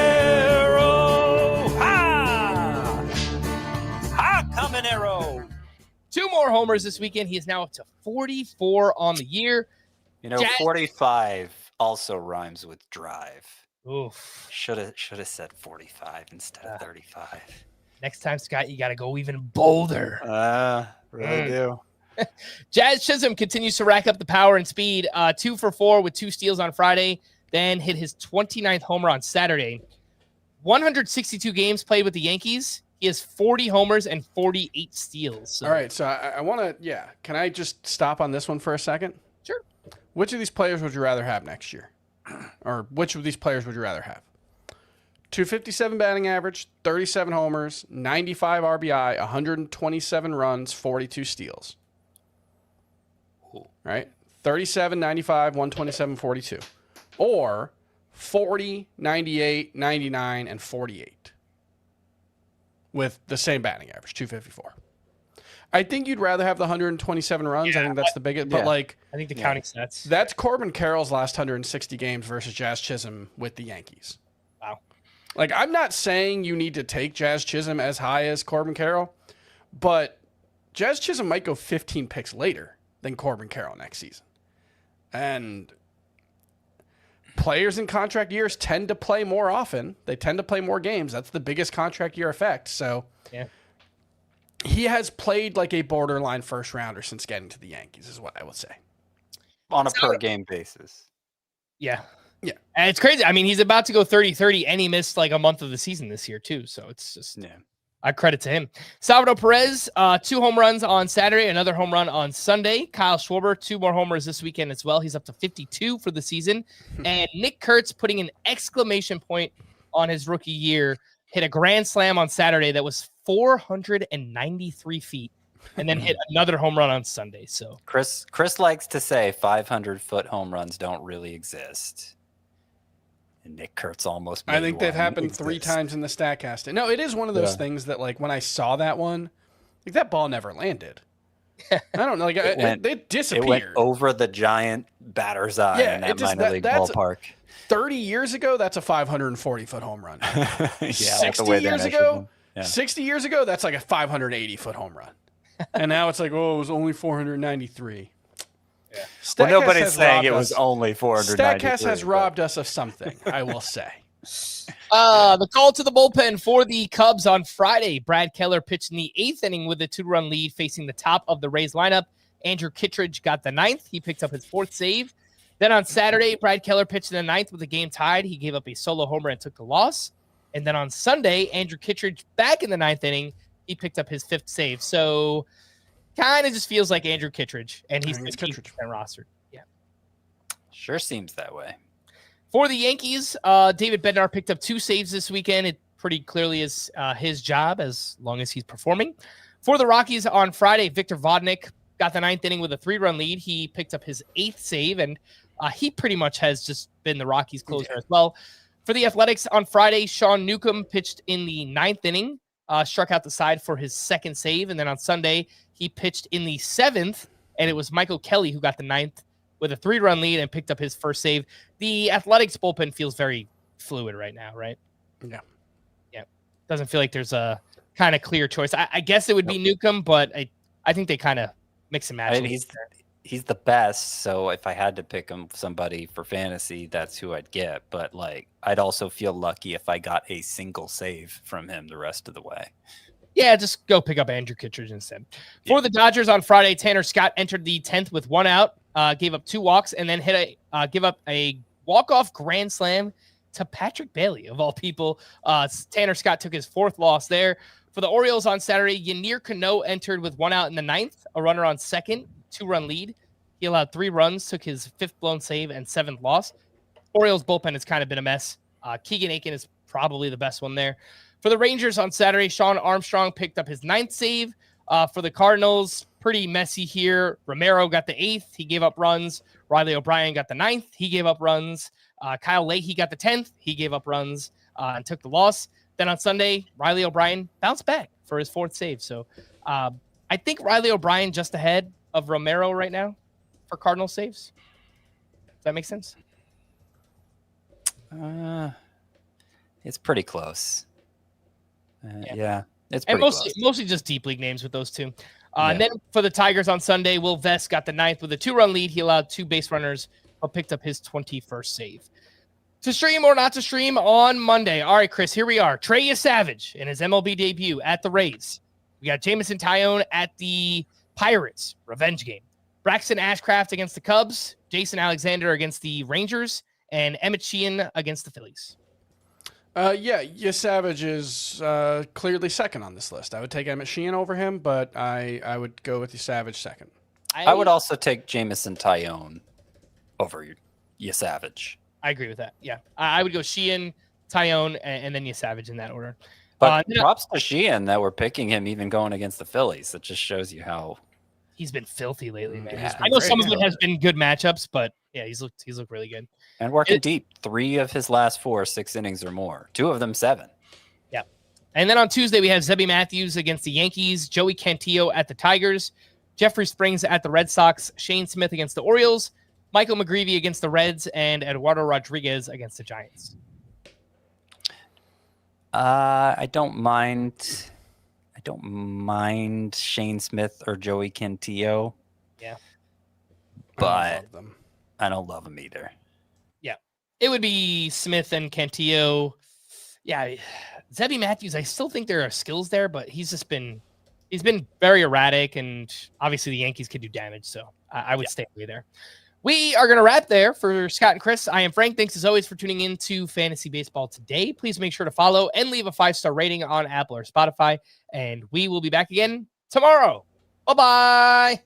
2 more homers this weekend. He is now up to 44 on the year. 45 also rhymes with drive. Oof. Should have said 45 instead of 35. Next time, Scott, you got to go even bolder. Really do. Jazz Chisholm continues to rack up the power and speed. 2 for 4 with 2 steals on Friday, then hit his 29th homer on Saturday. 162 games played with the Yankees. He has 40 homers and 48 steals. So. All right, so I want to, can I just stop on this one for a second? Sure. Which of these players would you rather have next year? Or which of these players would you rather have? 257 batting average, 37 homers, 95 RBI, 127 runs, 42 steals. Right? 37, 95, 127, 42. Or 40, 98, 99, and 48. With the same batting average, 254. I think you'd rather have the 127 runs. I think that's the biggest. But I think the counting stats. That's Corbin Carroll's last 160 games versus Jazz Chisholm with the Yankees. Wow. Like, I'm not saying you need to take Jazz Chisholm as high as Corbin Carroll, but Jazz Chisholm might go 15 picks later than Corbin Carroll next season. And players in contract years tend to play more often. They tend to play more games. That's the biggest contract year effect. So he has played like a borderline first rounder since getting to the Yankees, is what I would say. On a per game basis. Yeah. Yeah. And it's crazy. I mean, he's about to go 30-30, and he missed like a month of the season this year, too. So it's just, I credit to him. Salvador Perez, 2 home runs on Saturday, another home run on Sunday. Kyle Schwarber, 2 more homers this weekend as well. He's up to 52 for the season. And Nick Kurtz putting an exclamation point on his rookie year, hit a grand slam on Saturday that was 493 feet, and then hit another home run on Sunday. So Chris likes to say 500-foot home runs don't really exist. And Nick Kurtz almost made I think they've happened exist. 3 times in the StatCast. No, it is one of those things that, like, when I saw that one, like, that ball never landed. I don't know. Like, it disappeared. It went over the giant batter's eye in that minor league ballpark. 30 years ago, that's a 540-foot home run. 60 years ago, that's like a 580-foot home run. And now it's like, it was only 493. Yeah. Well, nobody's saying it was only 493. StatCast has robbed us of something, I will say. The call to the bullpen for the Cubs on Friday. Brad Keller pitched in the 8th inning with a 2-run lead facing the top of the Rays lineup. Andrew Kittredge got the 9th. He picked up his 4th save. Then on Saturday, Brad Keller pitched in the 9th with the game tied. He gave up a solo homer and took the loss. And then on Sunday, Andrew Kittredge back in the 9th inning. He picked up his 5th save. So kind of just feels like Andrew Kittredge, and he's 15% rostered. Yeah. Sure seems that way. For the Yankees, David Bednar picked up 2 saves this weekend. It pretty clearly is his job as long as he's performing. For the Rockies on Friday, Victor Vodnik got the 9th inning with a 3-run lead. He picked up his 8th save, and he pretty much has just been the Rockies closer as well. For the Athletics on Friday, Sean Newcomb pitched in the 9th inning, struck out the side for his 2nd save. And then on Sunday, he pitched in the 7th, and it was Michael Kelly who got the 9th with a 3-run lead and picked up his 1st save. The Athletics bullpen feels very fluid right now, right? Yeah. Yeah. Doesn't feel like there's a kind of clear choice. I guess it would be Newcomb, but I think they kind of mix and match. I mean, he's the best, so if I had to pick somebody for fantasy, that's who I'd get. But like, I'd also feel lucky if I got a single save from him the rest of the way. Yeah, just go pick up Andrew Kittredge instead. For the Dodgers on Friday, Tanner Scott entered the 10th with 1 out, gave up 2 walks, and then give up a walk-off grand slam to Patrick Bailey, of all people. Tanner Scott took his 4th loss there. For the Orioles on Saturday, Yennier Cano entered with 1 out in the 9th, a runner on second, 2-run lead. He allowed 3 runs, took his 5th blown save and 7th loss. Orioles bullpen has kind of been a mess. Keegan Aiken is probably the best one there. For the Rangers on Saturday, Sean Armstrong picked up his 9th save. For the Cardinals, pretty messy here. Romero got the 8th. He gave up runs. Riley O'Brien got the 9th. He gave up runs. Kyle Leahy got the 10th. He gave up runs and took the loss. Then on Sunday, Riley O'Brien bounced back for his 4th save. So I think Riley O'Brien just ahead of Romero right now for Cardinal saves. Does that make sense? It's pretty close. Yeah, it's pretty and close. Mostly just deep league names with those two. And then for the Tigers on Sunday, Will Vest got the 9th with a 2-run lead. He allowed 2 base runners, but picked up his 21st save. To stream or not to stream on Monday. All right, Chris, here we are. Trey Yesavage in his MLB debut at the Rays. We got Jameson Taillon at the Pirates, revenge game. Braxton Ashcraft against the Cubs, Jason Alexander against the Rangers, and Emmett Sheehan against the Phillies. Yasavage is clearly second on this list. I would take Emmett Sheehan over him, but I would go with Yasavage second. I would also take Jameson Taillon over Yasavage. I agree with that. Yeah, I would go Sheehan, Taillon, and then Yasavage in that order. But props to Sheehan that we're picking him even going against the Phillies. That just shows you how he's been filthy lately, man. Yeah, I know some of it has been good matchups, but yeah, he's looked really good. And working deep. 3 of his last 4 6 innings or more. 2 of them 7. Yeah. And then on Tuesday, we have Zebby Matthews against the Yankees, Joey Cantillo at the Tigers, Jeffrey Springs at the Red Sox, Shane Smith against the Orioles, Michael McGreevy against the Reds, and Eduardo Rodriguez against the Giants. I don't mind Shane Smith or Joey Cantillo. Yeah. But I don't love them either. Yeah. It would be Smith and Cantillo. Yeah. Zebby Matthews, I still think there are skills there, but he's been very erratic, and obviously the Yankees could do damage, so I would stay away there. We are going to wrap there for Scott and Chris. I am Frank. Thanks as always for tuning in to Fantasy Baseball today. Please make sure to follow and leave a 5-star rating on Apple or Spotify. And we will be back again tomorrow. Bye-bye.